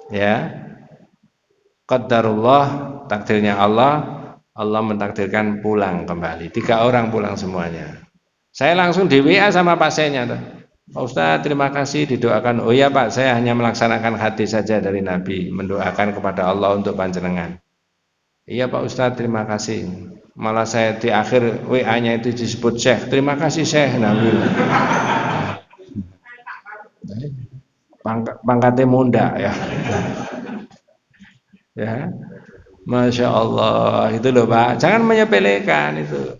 Ya. Qadarullah, takdirnya Allah, Allah mentakdirkan pulang kembali. 3 orang pulang semuanya. Saya langsung di WA sama pasiennya. Pak Ustaz, terima kasih didoakan. Oh ya Pak, saya hanya melaksanakan hadis saja dari Nabi, mendoakan kepada Allah untuk panjenengan. Iya Pak Ustadz, terima kasih. Malah saya di akhir WA-nya itu disebut Syekh. Terima kasih Syekh Nabi. Pangkatnya munda ya. Ya, Masya Allah itu loh Pak. Jangan menyepelekan itu.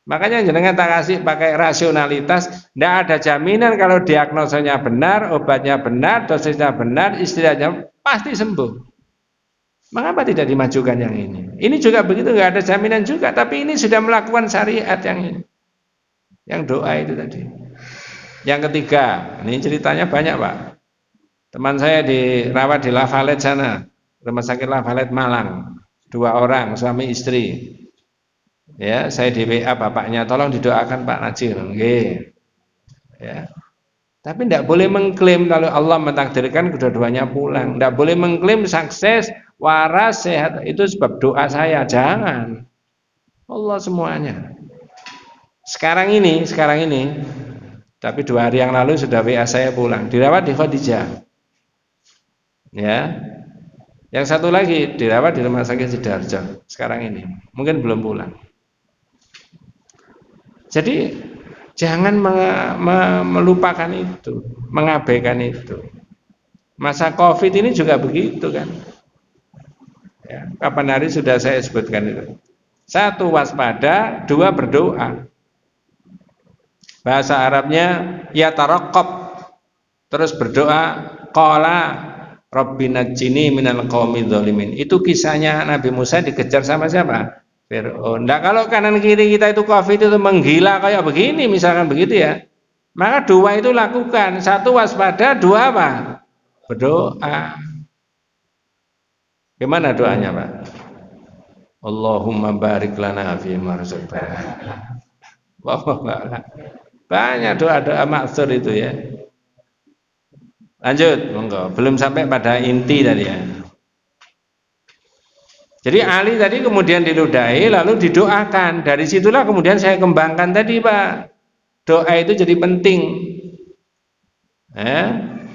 Makanya jenengan tak kasih pakai rasionalitas. Tidak ada jaminan kalau diagnosanya benar, obatnya benar, dosisnya benar, istilahnya pasti sembuh. Mengapa tidak dimajukan yang ini? Ini juga begitu, nggak ada jaminan juga. Tapi ini sudah melakukan syariat yang ini, yang doa itu tadi. Yang ketiga, ini ceritanya banyak Pak. Teman saya dirawat di La Valette sana, rumah sakit La Valette Malang, 2 orang suami istri. Ya, saya di WA bapaknya, tolong didoakan Pak Najir. Oke. Ya. Tapi tidak boleh mengklaim kalau Allah mentakdirkan kedua-duanya pulang. Tidak boleh mengklaim sukses, waras, sehat. Itu sebab doa saya. Jangan. Allah semuanya. Sekarang ini. Tapi 2 hari yang lalu sudah WA saya pulang. Dirawat di Khadijah. Ya. Yang satu lagi dirawat di rumah sakit Sidoarjo. Sekarang ini. Mungkin belum pulang. Jadi jangan melupakan itu, mengabaikan itu. Masa COVID ini juga begitu kan. Ya, kapan hari sudah saya sebutkan itu. 1, waspada, 2, berdoa. Bahasa Arabnya ya taraqqab. Terus berdoa, qala rabbina najjini minal qaumidz zalimin. Itu kisahnya Nabi Musa dikejar sama siapa? Fir'aun. Nah, kalau kanan kiri kita itu COVID itu menggila kayak begini misalkan begitu ya, maka 2 itu lakukan. 1 waspada, 2 apa? Berdoa. Gimana doanya Pak? Allahumma barik lana fi ma razaqtana. Banyak doa-doa maksur itu ya. Lanjut, monggo. Belum sampai pada inti tadi ya. Jadi Ali tadi kemudian diludahi lalu didoakan. Dari situlah kemudian saya kembangkan tadi Pak. Doa itu jadi penting.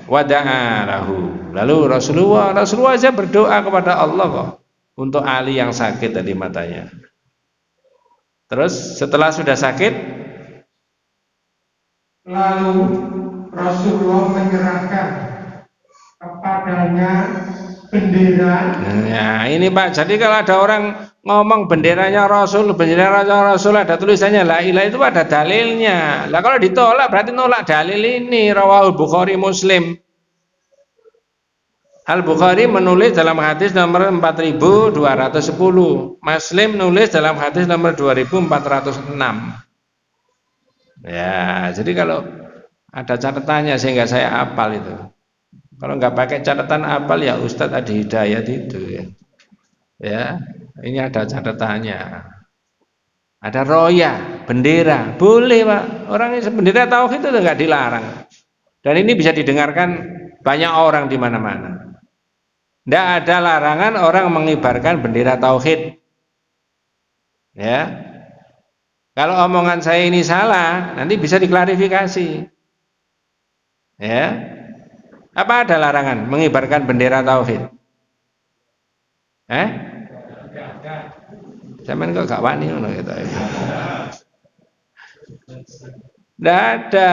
Wada'alahu. Lalu Rasulullah aja berdoa kepada Allah kok untuk Ali yang sakit tadi matanya. Terus setelah sudah sakit, lalu Rasulullah menyerahkan kepadanya bendera. Nah ini Pak, jadi kalau ada orang ngomong benderanya Rasul ada tulisannya la ilaha itu ada dalilnya. Lah kalau ditolak berarti nolak dalil ini. Rawahul Bukhari Muslim. Al-Bukhari menulis dalam hadis nomor 4210, Muslim nulis dalam hadis nomor 2406. Ya, jadi kalau ada catatannya sehingga saya hafal itu. Kalau nggak pakai catatan apal ya Ustadz Adi Hidayat itu ya. Ya, ini ada catatannya. Ada roya, bendera, boleh Pak. Orang yang bendera tauhid itu nggak dilarang. Dan ini bisa didengarkan banyak orang di mana-mana. Tidak ada larangan orang mengibarkan bendera tauhid. Ya. Kalau omongan saya ini salah, nanti bisa diklarifikasi. Ya. Apa ada larangan mengibarkan bendera tauhid? Zaman kok gak wani ngono gitu. Tidak ada.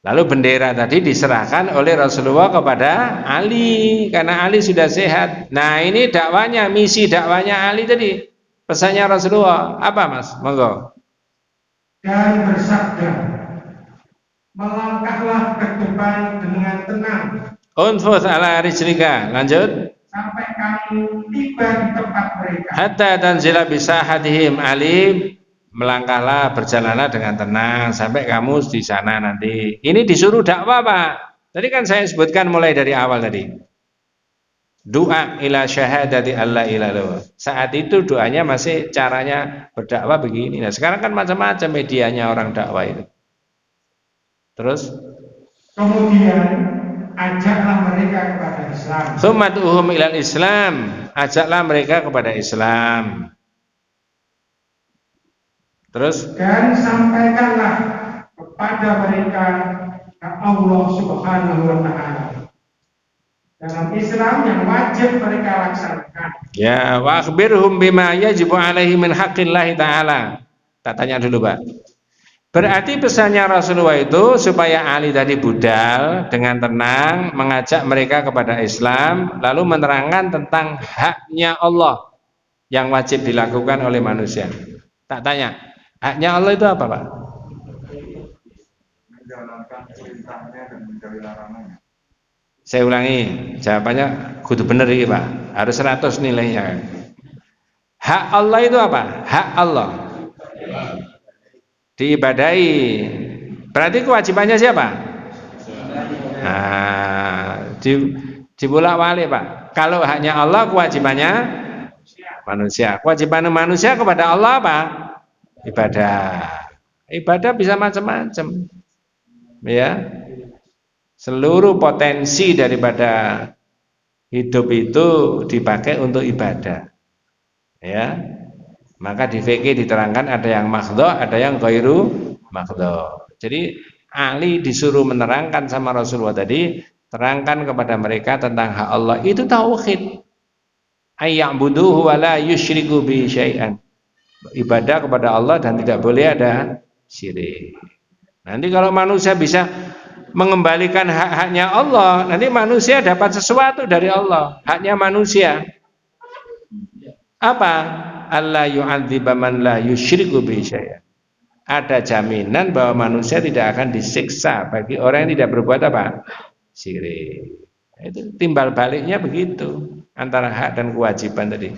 Lalu bendera tadi diserahkan oleh Rasulullah kepada Ali karena Ali sudah sehat. Nah, ini dakwanya, misi dakwanya Ali tadi. Pesannya Rasulullah apa, Mas? Monggo. Dan bersabda, melangkahlah ke depan dengan tenang Unfuz ala rijlika. Lanjut. sampai kamu tiba di tempat mereka. Hatta tanzila bisahatihim alim. Melangkahlah, berjalanlah dengan tenang sampai kamu di sana nanti. Ini disuruh dakwah, Pak. Tadi kan saya sebutkan mulai dari awal tadi. Doa ila syahadati alla ilaha illallah. Saat itu doanya masih caranya berdakwah begini. Nah, sekarang kan macam-macam medianya orang dakwah itu. Terus Kemudian ajaklah mereka kepada Islam. Tsummad'uhum ilal Islam. Ajaklah mereka kepada Islam. Terus Dan sampaikanlah kepada mereka Allah Subhanahu wa taala dalam Islam yang wajib mereka laksanakan. ya wa akhbirhum bima yajibu alaihi min haqqillahi ta'ala. Tak tanya dulu, Pak. Berarti pesannya Rasulullah itu supaya Ali tadi budal dengan tenang mengajak mereka kepada Islam, lalu menerangkan tentang haknya Allah yang wajib dilakukan oleh manusia. Tak tanya, haknya Allah itu apa, Pak? Menjalankan perintahnya dan menjauhi larangannya. Saya ulangi, jawabannya kudu bener ini, Pak. Harus 100 nilainya. Hak Allah itu apa? Hak Allah diibadahi. Berarti kewajibannya siapa? Nah, dibolak-balik, Pak. Kalau haknya Allah, kewajibannya manusia. Kewajiban manusia kepada Allah apa? Ibadah. Ibadah bisa macam-macam. Ya. Seluruh potensi daripada hidup itu dipakai untuk ibadah. Ya. Maka di fikih diterangkan ada yang makhdhu, ada yang ghairu makhdhu. Jadi Ali disuruh menerangkan sama Rasulullah tadi, terangkan kepada mereka tentang hak Allah. Itu tauhid. Ayya'buduhu wa la yusyriku bi syai'an. Ibadah kepada Allah dan tidak boleh ada syirik. Nanti kalau manusia bisa mengembalikan hak-haknya Allah, nanti manusia dapat sesuatu dari Allah. Haknya manusia apa? Allah yu'adziba man la yusyriku bi syai'an. Ada jaminan bahwa manusia tidak akan disiksa bagi orang yang tidak berbuat apa? Syirik. Itu timbal baliknya begitu antara hak dan kewajiban tadi.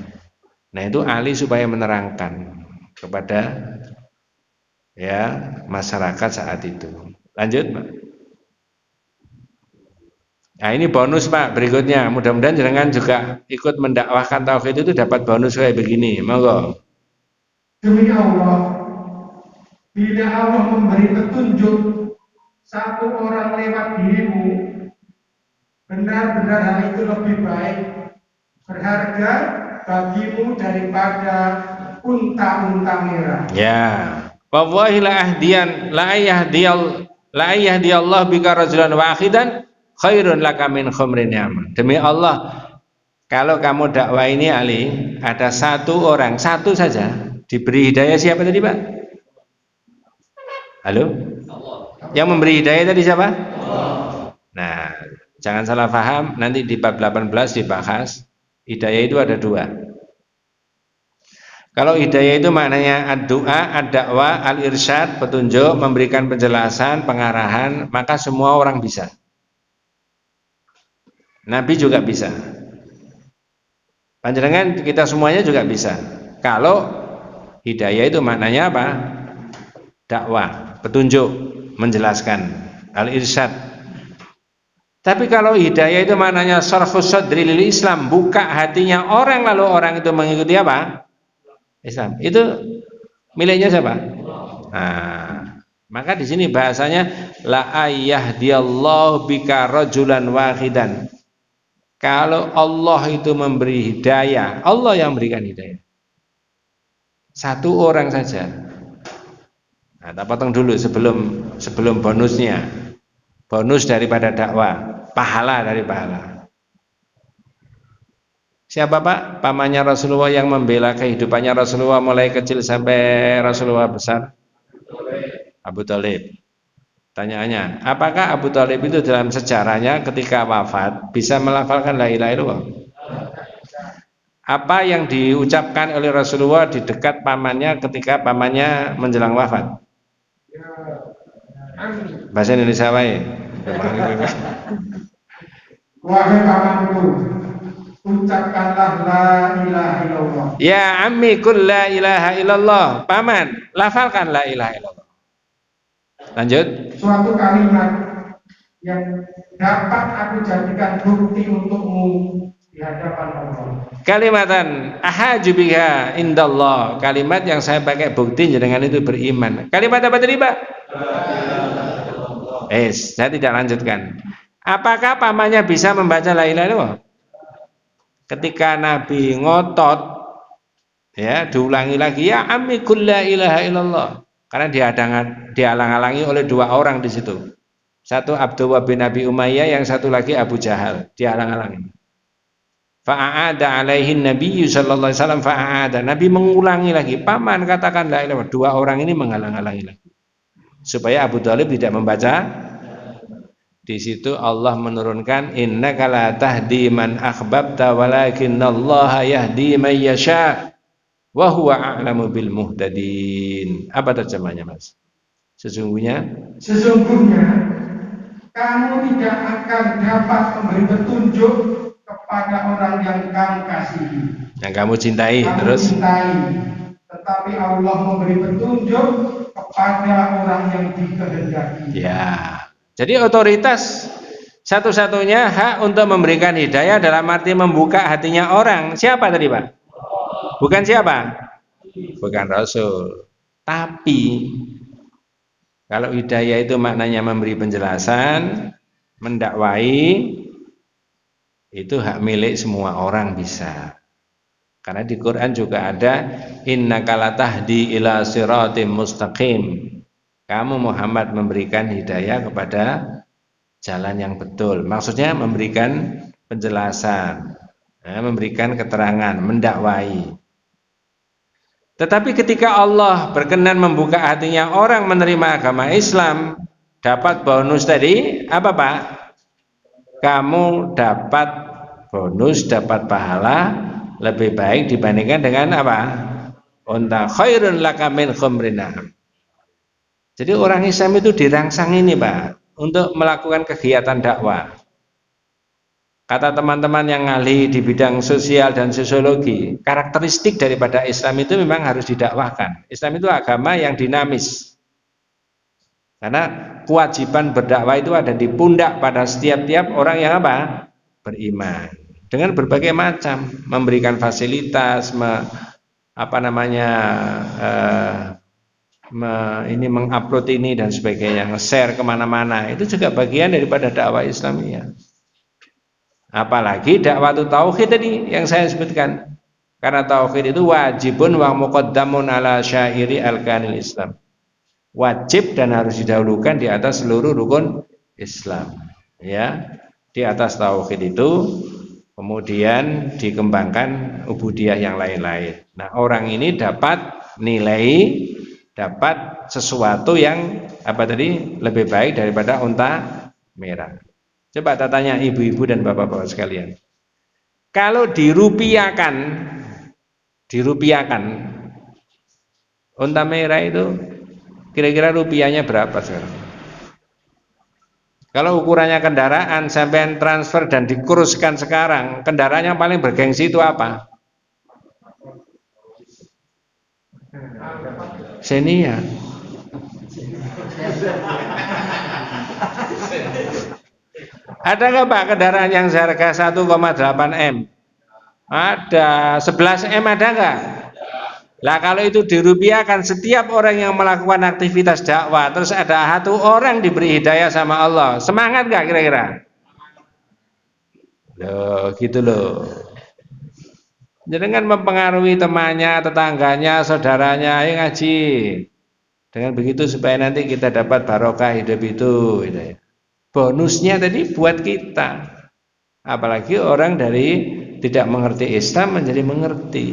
Nah, itu Ali supaya menerangkan kepada ya masyarakat saat itu. Lanjut, Pak. Nah, ini bonus, Pak, berikutnya. Mudah-mudahan jangan juga ikut mendakwahkan tauhid itu dapat bonus kayak begini. Monggo. Demi Allah, bila Allah memberi petunjuk satu orang lewat dirimu, benar-benar hal itu lebih baik, berharga bagimu daripada unta-unta merah. Ya. Wallahi la yahdiyallahu bika rajulan wahidan khairun laka min khumrin yaman. Demi Allah, kalau kamu dakwah ini Ali, ada satu orang, satu saja diberi hidayah, siapa tadi, Pak? Halo? Yang memberi hidayah tadi siapa? Nah, jangan salah paham, nanti di bab 18 dibahas. Hidayah itu ada dua. Kalau hidayah itu maknanya ad-du'a, ad-da'wah, al-irsyad, petunjuk, memberikan penjelasan, pengarahan, maka semua orang bisa. Nabi juga bisa. Panjenengan kita semuanya juga bisa. Kalau hidayah itu maknanya apa? Dakwah, petunjuk, menjelaskan, al-irsyad. Tapi kalau hidayah itu maknanya syarhus sadri lil Islam, buka hatinya orang lalu orang itu mengikuti apa? Islam. Itu miliknya siapa? Nah, maka di sini bahasanya la ayyahdiyallahu bika rajulan wahidan. Kalau Allah itu memberi hidayah, Allah yang memberikan hidayah. Satu orang saja. Nah, kita potong dulu sebelum bonusnya. Bonus daripada dakwah, pahala dari pahala. Siapa, Pak? Pamannya Rasulullah yang membela kehidupannya Rasulullah mulai kecil sampai Rasulullah besar? Abu Thalib. Tanyaannya, apakah Abu Thalib itu dalam sejarahnya ketika wafat bisa melafalkan la ilaha illallah? apa yang diucapkan oleh Rasulullah di dekat pamannya ketika pamannya menjelang wafat? Bahasa Indonesia wae. Wahai pamanku, ucapkanlah la ilaha illallah. Ya ammi qul la ilaha illallah. Paman, lafalkan la ilaha illallah. Lanjut. Suatu kalimat yang dapat aku jadikan bukti untukmu di hadapan Allah. Kalimatan ahaju biha indallah. Kalimat yang saya pakai bukti dengan itu beriman. Kalimat apa tadi, Pak? Saya tidak lanjutkan. Apakah pamannya bisa membaca la ilaha illallah? Ketika Nabi ngotot, ya diulangi lagi, ya ammi qul la ilaha illallah. Karena dihalang-halangi oleh dua orang di situ. Satu Abdullah bin Abi Umayyah, yang satu lagi Abu Jahal, dihalang-halangi. Fa'ada alaihin Nabi sallallahu alaihi wasallam fa'ada. Nabi mengulangi lagi, paman katakan la ilaha illallah. Dua orang ini menghalang-halangi lagi. Supaya Abu Thalib tidak membaca. Di situ Allah menurunkan innaka la tahdi man ahbabta walakinallaha yahdi man yasha wa huwa a'lamu bil muhtadin. Apa terjemahnya, Mas? Sesungguhnya kamu tidak akan dapat memberi petunjuk kepada orang yang kamu kasihi, yang kamu cintai, tetapi Allah memberi petunjuk kepada orang yang dikehendaki. Ya. Jadi otoritas satu-satunya hak untuk memberikan hidayah dalam arti membuka hatinya orang. Siapa tadi, Pak? Bukan siapa? Bukan Rasul. Tapi kalau hidayah itu maknanya memberi penjelasan, mendakwai, itu hak milik semua orang bisa. Karena di Quran juga ada innaka latahdi ila siratim mustaqim. Kamu Muhammad memberikan hidayah kepada jalan yang betul. Maksudnya memberikan penjelasan, memberikan keterangan, mendakwai. Tetapi ketika Allah berkenan membuka hatinya orang menerima agama Islam, dapat bonus tadi apa, Pak? Kamu dapat bonus, dapat pahala lebih baik dibandingkan dengan apa? Unta khairun laka min khumrin na'am. Jadi orang Islam itu dirangsang ini, Pak, untuk melakukan kegiatan dakwah. Kata teman-teman yang ahli di bidang sosial dan sosiologi, karakteristik daripada Islam itu memang harus didakwahkan. Islam itu agama yang dinamis. Karena kewajiban berdakwah itu ada di pundak pada setiap orang yang apa? Beriman. Dengan berbagai macam, memberikan fasilitas, mengupload ini dan sebagainya, nge-share kemana-mana, itu juga bagian daripada dakwah Islamiyah. Apalagi dakwah tauhid tadi yang saya sebutkan, karena tauhid itu wajibun wa muqaddamun ala syairi arkanil Islam, wajib dan harus didahulukan di atas seluruh rukun Islam. Ya, di atas tauhid itu kemudian dikembangkan ubudiyah yang lain-lain. Nah, orang ini dapat nilai, dapat sesuatu yang apa tadi lebih baik daripada unta merah. Coba tanya ibu-ibu dan bapak-bapak sekalian. Kalau dirupiahkan unta merah itu kira-kira rupiahnya berapa sekarang? Kalau ukurannya kendaraan sampai transfer dan dikuruskan sekarang, kendaraan yang paling bergengsi itu apa? Xenia. Ada nggak, Pak, kendaraan yang seharga 1,8 M? Ada. 11 M ada nggak? Lah kalau itu dirupiahkan, setiap orang yang melakukan aktivitas dakwah, terus ada satu orang diberi hidayah sama Allah, semangat nggak kira-kira? Loh, gitu loh. Jangan mempengaruhi temannya, tetangganya, saudaranya, ayo ngaji. Dengan begitu supaya nanti kita dapat barokah hidup itu. Gitu ya. Bonusnya tadi buat kita. Apalagi orang dari tidak mengerti Islam menjadi mengerti.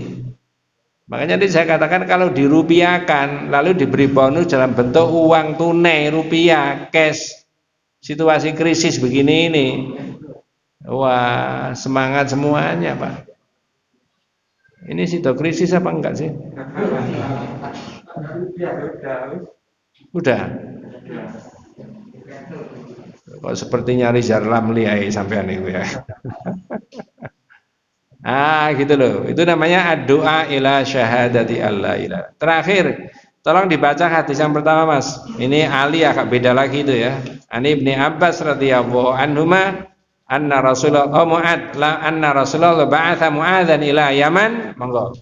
Makanya tadi saya katakan kalau dirupiahkan lalu diberi bonus dalam bentuk uang tunai, rupiah, cash, situasi krisis begini ini, wah semangat semuanya, Pak. Ini sudah krisis apa enggak sih? Udah. Kok seperti nyari Ramli sampean itu ya. Gitu loh. Itu namanya doa ila syahadati Allah ilah. Terakhir, tolong dibaca hadis yang pertama, Mas. Ini Ali agak beda lagi itu ya. Ani Ibni Abbas radhiyallahu anhuma anna Rasulullah anna Rasulullah ba'atha Mu'adzan ila Yaman. Monggo.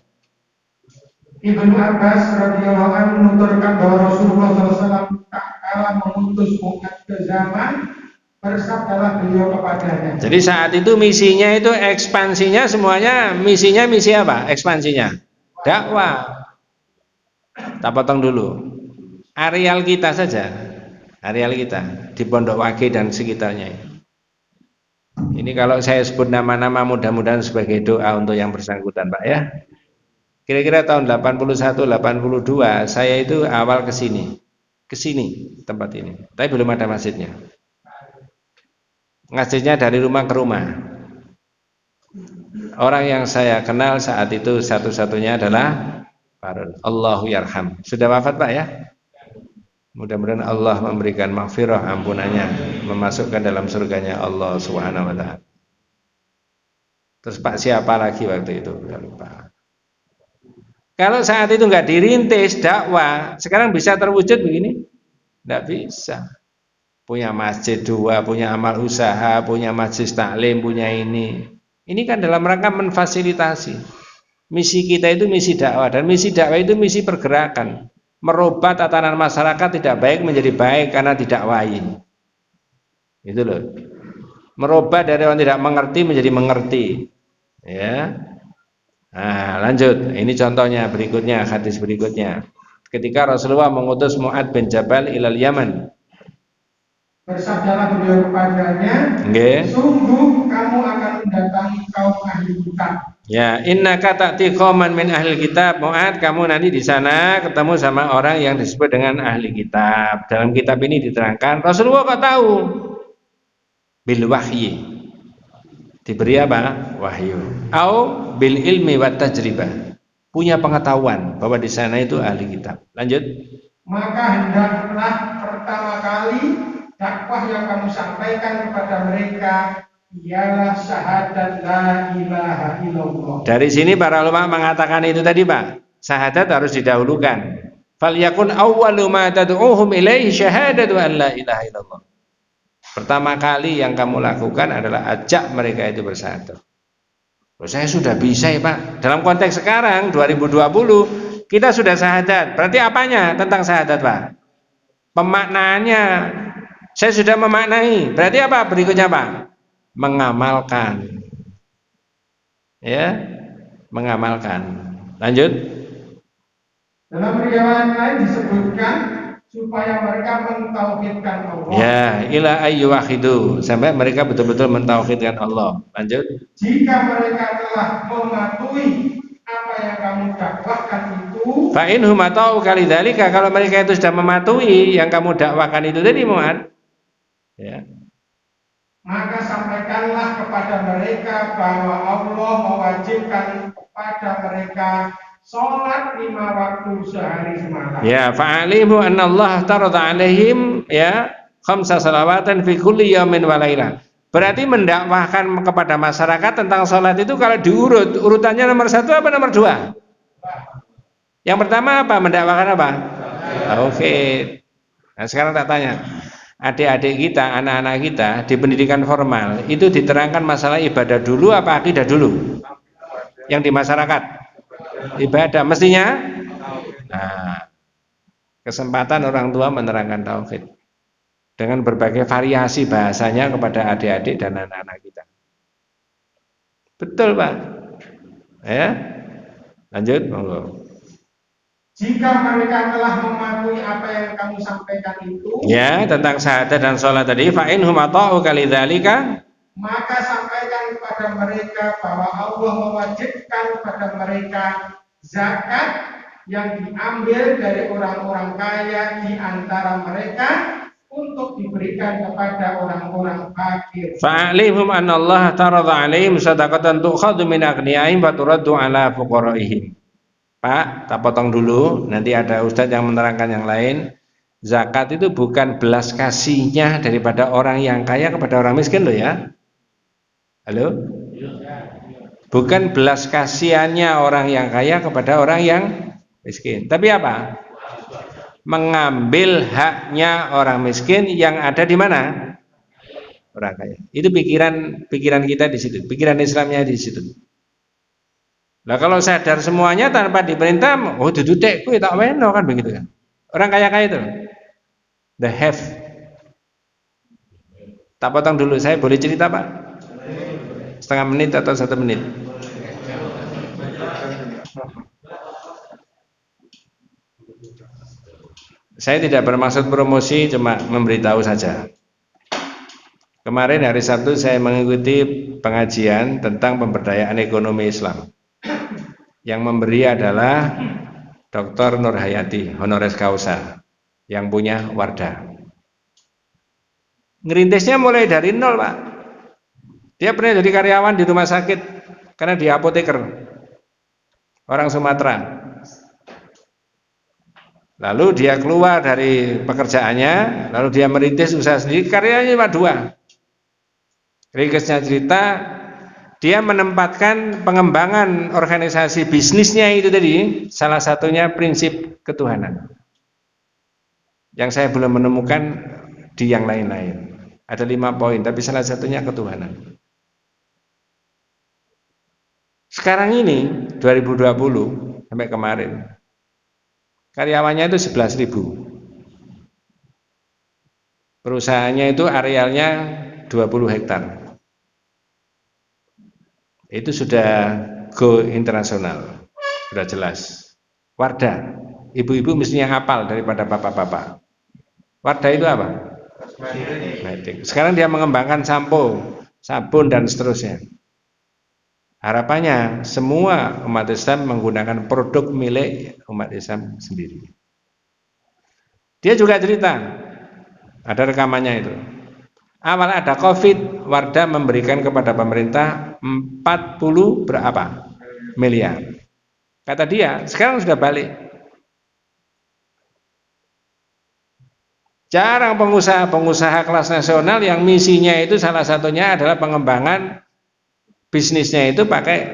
Ibnu Abbas radhiyallahu anhu menuturkan bahwa Rasulullah SAW tak kala mengutus Mu'adz ke zaman, bersabdalah beliau kepadanya. Jadi saat itu misinya itu ekspansinya semuanya, misinya misi apa? Ekspansinya dakwah. Tak potong dulu. Areal kita saja, areal kita di Pondok Wage dan sekitarnya. Ini kalau saya sebut nama-nama mudah-mudahan sebagai doa untuk yang bersangkutan, Pak ya. Kira-kira tahun 81, 82 saya itu awal ke sini tempat ini. Tapi belum ada masjidnya. Ngajinya dari rumah ke rumah. Orang yang saya kenal saat itu satu-satunya adalah Farul. Allahu yarham. Sudah wafat, Pak ya? Mudah-mudahan Allah memberikan maghfirah, ampunannya, memasukkan dalam surganya Allah Subhanahu wa taala. Terus Pak siapa lagi waktu itu? Udah lupa. Kalau saat itu nggak dirintis dakwah, sekarang bisa terwujud begini? Nggak bisa. Punya masjid 2, punya amal usaha, punya masjid taklim, punya ini. Ini kan dalam rangka memfasilitasi. Misi kita itu misi dakwah, dan misi dakwah itu misi pergerakan. Merubah tatanan masyarakat tidak baik menjadi baik karena didakwahi. Itu loh. Merubah dari orang tidak mengerti menjadi mengerti. Ya. Nah, lanjut. Ini contohnya berikutnya, hadis berikutnya. Ketika Rasulullah mengutus Mu'adz bin Jabal ilal Yaman. Bersabdalah beliau kepadanya, sungguh kamu akan mendatangi kaum ahli kitab. Ya, innaka ta'ti qauman min ahli kitab. Mu'adz, kamu nanti di sana ketemu sama orang yang disebut dengan ahli kitab. Dalam kitab ini diterangkan, Rasulullah kok tahu? Bil wahyi. Diberi apa? Wahyu. Au bil ilmi wat tajribah. Punya pengetahuan bahwa di sana itu ahli kitab. Lanjut. Maka hendaklah pertama kali dakwah yang kamu sampaikan kepada mereka ialah syahadat la ilaha illallah. Dari sini para ulama mengatakan itu tadi, Pak. Syahadat harus didahulukan. Falyakun awwalu ma tad'uhum ilaihi syahadatu an la ilaha illallah. Pertama kali yang kamu lakukan adalah ajak mereka itu bersyahadat. Saya sudah bisa ya, Pak. Dalam konteks sekarang 2020 kita sudah syahadat. Berarti apanya tentang syahadat, Pak? Pemaknaannya. Saya sudah memaknai. Berarti apa berikutnya, Pak? Mengamalkan. Ya, mengamalkan. Lanjut. Dalam riwayat lain disebutkan supaya mereka mentauhidkan Allah. Ya, ila ayyuwahidu, sampai mereka betul-betul mentauhidkan Allah. Lanjut. Jika mereka telah mematuhi apa yang kamu dakwahkan itu, fa inhum atau kalidzalika, kalau mereka itu sudah mematuhi yang kamu dakwahkan itu tadi, Mu'adz. Ya. Maka sampaikanlah kepada mereka bahwa Allah mewajibkan kepada mereka sholat 5 waktu sehari semalam. Ya, fa'alimu anna Allah tarada alaihim ya 5 salawatan fi kulli yaumin wa lailah. Berarti mendakwahkan kepada masyarakat tentang sholat itu kalau diurut, urutannya nomor 1 apa nomor 2? Yang pertama apa? Mendakwahkan apa? Oke. Nah, sekarang tak tanya. Adik-adik kita, anak-anak kita di pendidikan formal itu diterangkan masalah ibadah dulu apa akidah dulu? Yang di masyarakat ibadah mestinya. Nah, kesempatan orang tua menerangkan tauhid dengan berbagai variasi bahasanya kepada adik-adik dan anak-anak kita. Betul, Pak. Ya. Lanjut, monggo. Jika mereka telah mematuhi apa yang kamu sampaikan itu, ya, tentang syahadat dan sholat tadi, fa inhum ata'u kalidzalika, maka sampaikan kepada mereka bahwa Allah mewajibkan kepada mereka zakat yang diambil dari orang-orang kaya di antara mereka untuk diberikan kepada orang-orang fakir. Fa'alimhum anna Allah taradha 'alaihim shadaqatan tu'khadhu min aghniyaihim wa turaddu 'ala fuqaraihim. Pak, tak potong dulu, nanti ada ustadz yang menerangkan yang lain. Zakat itu bukan belas kasihnya daripada orang yang kaya kepada orang miskin loh ya. Halo? Bukan belas kasihannya orang yang kaya kepada orang yang miskin. Tapi apa? Mengambil haknya orang miskin yang ada di mana? Orang kaya. Itu pikiran kita di situ, pikiran Islamnya di situ. Nah kalau sadar semuanya tanpa diperintah, oh duduk kuwi tak weno kan begitu kan. Orang kaya-kaya itu. The have. Tak potong dulu, saya boleh cerita Pak? Setengah menit atau 1 menit? Saya tidak bermaksud promosi, cuma memberitahu saja. Kemarin hari Sabtu saya mengikuti pengajian tentang pemberdayaan ekonomi Islam. Yang memberi adalah Dr. Nur Hayati, honoris causa, yang punya Wardah. Ngerintisnya mulai dari nol, Pak. Dia pernah jadi karyawan di rumah sakit karena dia apoteker, orang Sumatera. Lalu dia keluar dari pekerjaannya, lalu dia merintis usaha sendiri, karyanya cuma 2. Ringkasnya cerita, dia menempatkan pengembangan organisasi bisnisnya itu tadi, salah satunya prinsip ketuhanan. Yang saya belum menemukan di yang lain-lain. Ada 5 poin, tapi salah satunya ketuhanan. Sekarang ini 2020 sampai kemarin karyawannya itu 11.000. Perusahaannya itu arealnya 20 hektar. Itu sudah go internasional, sudah jelas. Wardah, ibu-ibu mestinya hafal daripada bapak-bapak. Wardah itu apa? Sekarang dia mengembangkan sampo, sabun dan seterusnya. Harapannya semua umat Islam menggunakan produk milik umat Islam sendiri. Dia juga cerita, ada rekamannya itu. Awal ada COVID, Wardah memberikan kepada pemerintah 40 berapa miliar. Kata dia, sekarang sudah balik. Jarang pengusaha-pengusaha kelas nasional yang misinya itu salah satunya adalah pengembangan bisnisnya itu pakai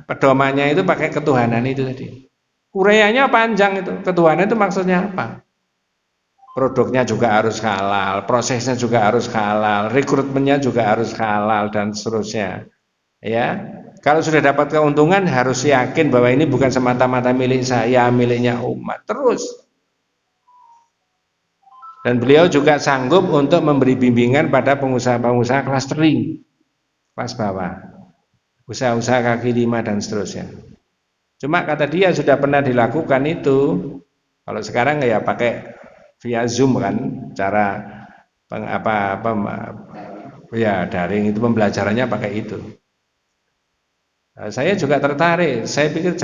pedomannya itu pakai ketuhanan itu tadi. Ureyanya panjang itu. Ketuhanan itu maksudnya apa? Produknya juga harus halal, prosesnya juga harus halal, rekrutmennya juga harus halal dan seterusnya. Ya. Kalau sudah dapat keuntungan harus yakin bahwa ini bukan semata-mata milik saya, miliknya umat. Terus. Dan beliau juga sanggup untuk memberi bimbingan pada pengusaha-pengusaha clustering, kelas bawah, usaha-usaha kaki 5 dan seterusnya. Cuma kata dia sudah pernah dilakukan itu. Kalau sekarang ya pakai via Zoom kan, cara daring itu pembelajarannya pakai itu. Saya juga tertarik. Saya pikir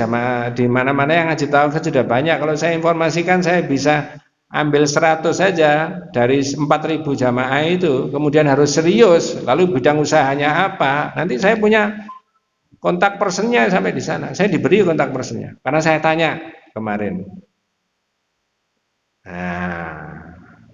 di mana-mana yang ngaji tauhid sudah banyak. Kalau saya informasikan saya bisa ambil 100 saja dari 4.000 jamaah itu, kemudian harus serius, lalu bidang usahanya apa, nanti saya punya kontak personnya sampai di sana, saya diberi kontak personnya, karena saya tanya kemarin. Nah,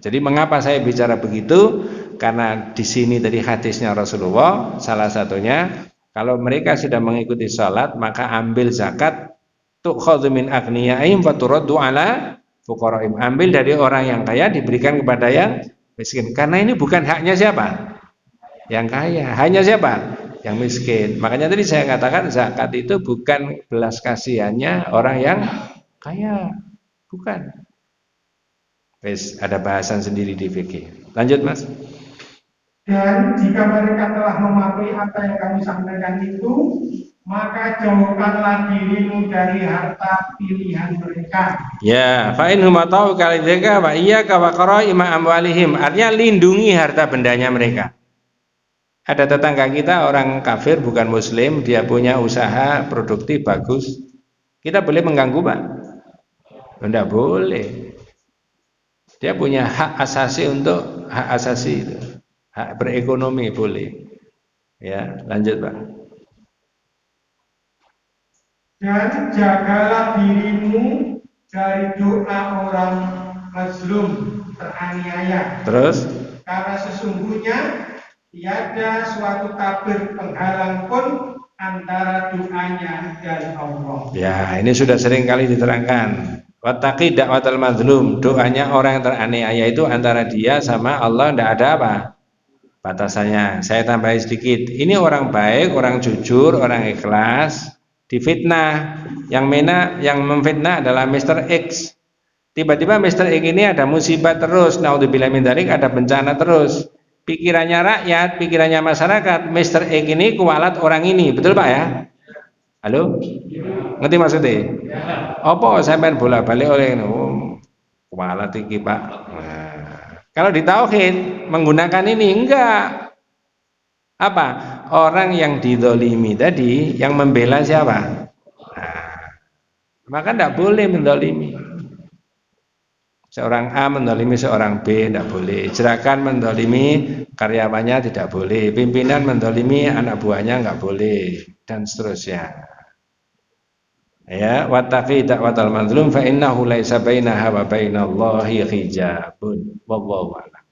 jadi mengapa saya bicara begitu? Karena di sini tadi hadisnya Rasulullah, salah satunya, kalau mereka sudah mengikuti salat, maka ambil zakat, tu'khadhu min aghniyaihim wa turaddu 'ala fuqaraim, ambil dari orang yang kaya diberikan kepada yang miskin. Karena ini bukan haknya siapa? Yang kaya. Hanya siapa? Yang miskin. Makanya tadi saya katakan zakat itu bukan belas kasihannya orang yang kaya. Bukan. Wes, ada bahasan sendiri di fikih. Lanjut Mas. Dan jika mereka telah mematuhi apa yang kami sampaikan itu, maka jauhkanlah dirimu dari harta pilihan mereka. Ya, fa in hum atau kalidzaka wa iyyaka wa qaraima amwalihim. Artinya lindungi harta bendanya mereka. Ada tetangga kita orang kafir bukan muslim, dia punya usaha produktif bagus. Kita boleh mengganggu, Pak? Tidak boleh. Dia punya hak asasi untuk hak asasi itu. Hak berekonomi boleh. Ya, lanjut Pak. Dan jagalah dirimu dari doa orang mazlum teraniaya. Terus? Karena sesungguhnya tiada suatu tabir penghalang pun antara doanya dan Allah. Ya, ini sudah sering kali diterangkan. Wattaqi da'watal mazlum, doanya orang yang teraniaya itu antara dia sama Allah, tidak ada apa batasannya. Saya tambahin sedikit. Ini orang baik, orang jujur, orang ikhlas, difitnah. Yang memfitnah adalah Mr. X. Tiba-tiba Mr. X ini ada musibah terus, naudzubillah min dzalik, ada bencana terus. Pikirannya rakyat, pikirannya masyarakat, Mr. X ini kualat orang ini, betul Pak ya? Halo? Ngerti maksudnya? Apa sampean bola-balik oleh kualat iki Pak? Nah, kalau di tauhid menggunakan ini enggak. Apa? Orang yang didolimi tadi yang membela siapa? Nah, maka tidak boleh mendolimi. Seorang A mendolimi seorang B tidak boleh. Jerakan mendolimi karyawannya tidak boleh. Pimpinan mendolimi anak buahnya nggak boleh, dan seterusnya. Ya, wattaqi da'watal mazlum fa innahu laisa bainaha wa bainallahi hijabun. Wallahu a'lam.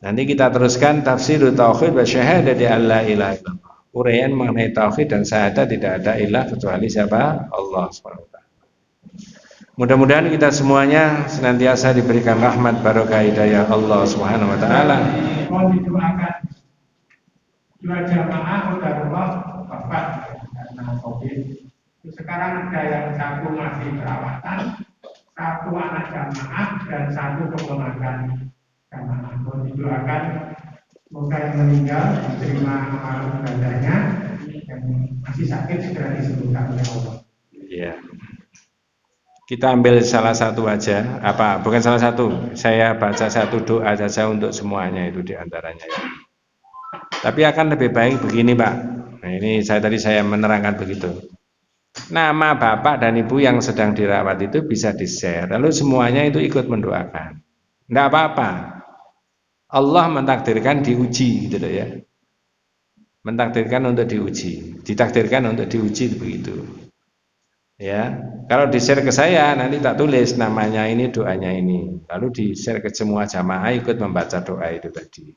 Nanti kita teruskan tafsir tauhid wa syahadati alla ilaha illallah. Uraian mengenai tauhid dan syahadat tidak ada ilah kecuali siapa? Allah Subhanahu wa taala. Mudah-mudahan kita semuanya senantiasa diberikan rahmat barokah hidayah Allah Subhanahu wa taala. Mohon didoakan dua jamaah qadarullah wafat karena Covid. Sekarang ada yang satu masih perawatan, satu anak jamaah dan satu keponakan jamaah. Mohon didoakan semoga yang meninggal diterima amal ibadahnya, yang masih sakit segera disembuhkan oleh Allah. Iya. Kita ambil salah satu aja, bukan salah satu. Saya baca satu doa saja untuk semuanya itu diantaranya. Ya. Tapi akan lebih baik begini Pak. Nah, ini saya menerangkan begitu. Nama bapak dan ibu yang sedang dirawat itu bisa di-share. Lalu semuanya itu ikut mendoakan. Tidak apa-apa. Allah mentakdirkan diuji, gitu ya. Mentakdirkan untuk diuji, ditakdirkan untuk diuji begitu. Ya, kalau di-share ke saya nanti tak tulis namanya ini, doanya ini. Lalu di-share ke semua jamaah ikut membaca doa itu tadi.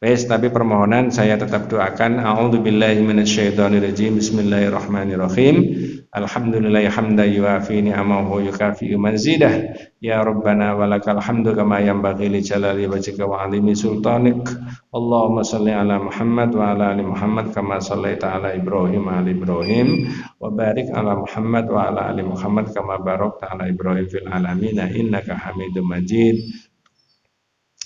Wes, tapi permohonan saya tetap doakan. A'udzubillahi minasyaitonirrajim. Bismillahirrahmanirrahim. Alhamdulillahi hamdan yuafi ni'amahu yukafi'u mazidah. Ya Rabbana walakal hamdu kama yanbaghi li jalali wajhika wa 'azimi sultanik. Allahumma shalli ala Muhammad wa ala ali Muhammad kama shallaita ala Ibrahim wa ali Ibrahim wa barik ala Muhammad wa ala ali Muhammad kama barakta ala Ibrahim fil alamin innaka Hamidum Majid.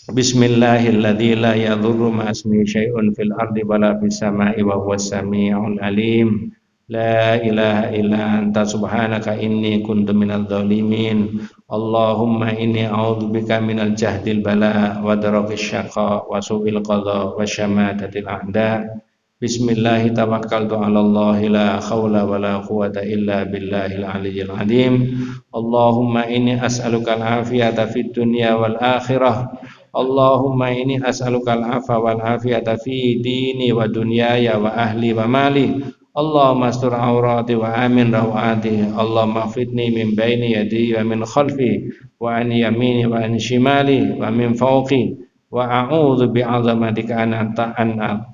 Bismillahilladzi la yadhurru ma ismihi syai'un fil ardi wala fis sama'i wa huwas samii'ul alim. La ilaha illa anta subhanaka inni kuntu minadz zalimin. Allahumma inni a'udzubika minal jahdil bala wa darakis syaqa wa su'il qadha wa syamatatil a'da. Bismillahi tawakkaltu 'ala Allah la haula wa la quwwata illa billahil aliyyil azim. Allahumma inni as'aluka al-afiyata fid dunya wal akhirah. Allahumma inni as'aluka al-'afwa wal 'afiyata fi dini wa dunyaya wa ahli wa mali. Allahumma astur aurati wa amin rawati. Allahumma fitni min baini yadi wa min khalfi wa an yamini wa an shimali wa min fawqi wa a'udzu bi'azamatika an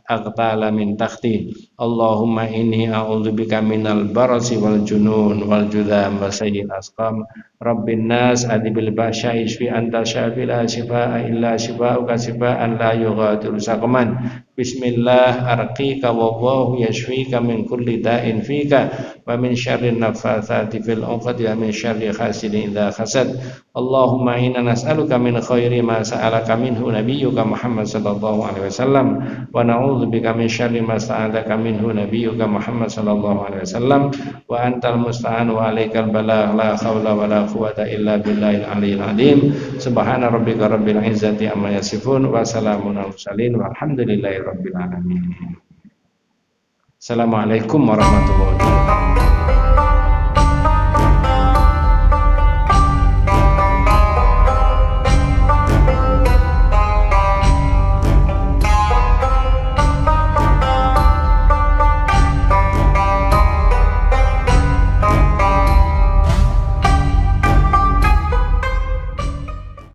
aghtala min takhti. Allahumma inni a'udzu bika minal barasi wal junun wal judham wa sayyi'il asqam. Rabbin nas adibil ba'syai shfi anta syafi la shifaa illa shifaa'uka shifaa'an la yughadiru saqaman. Bismillah arqika wallahu yashfika min kulli da'in fika wa min syarri nafathati fil 'uqad wa min syarri hasidin idza hasad. Allahumma inna nas'aluka min khairi ma sa'alaka minhu nabiyyuka Muhammad sallallahu alaihi wasallam wa na'udzu bika min syarri ma sta'adzaka minhu nabiyyuka Muhammad sallallahu alaihi wasallam wa antal musta'an wa alaikal balagh la haula wa la quwwata illa billahil aliyyil azim. Subhana rabbika rabbil izzati amma yasifun wa salamun alal mursalin walhamdulillahi rabbil alamin. Assalamualaikum warahmatullahi wabarakatuh.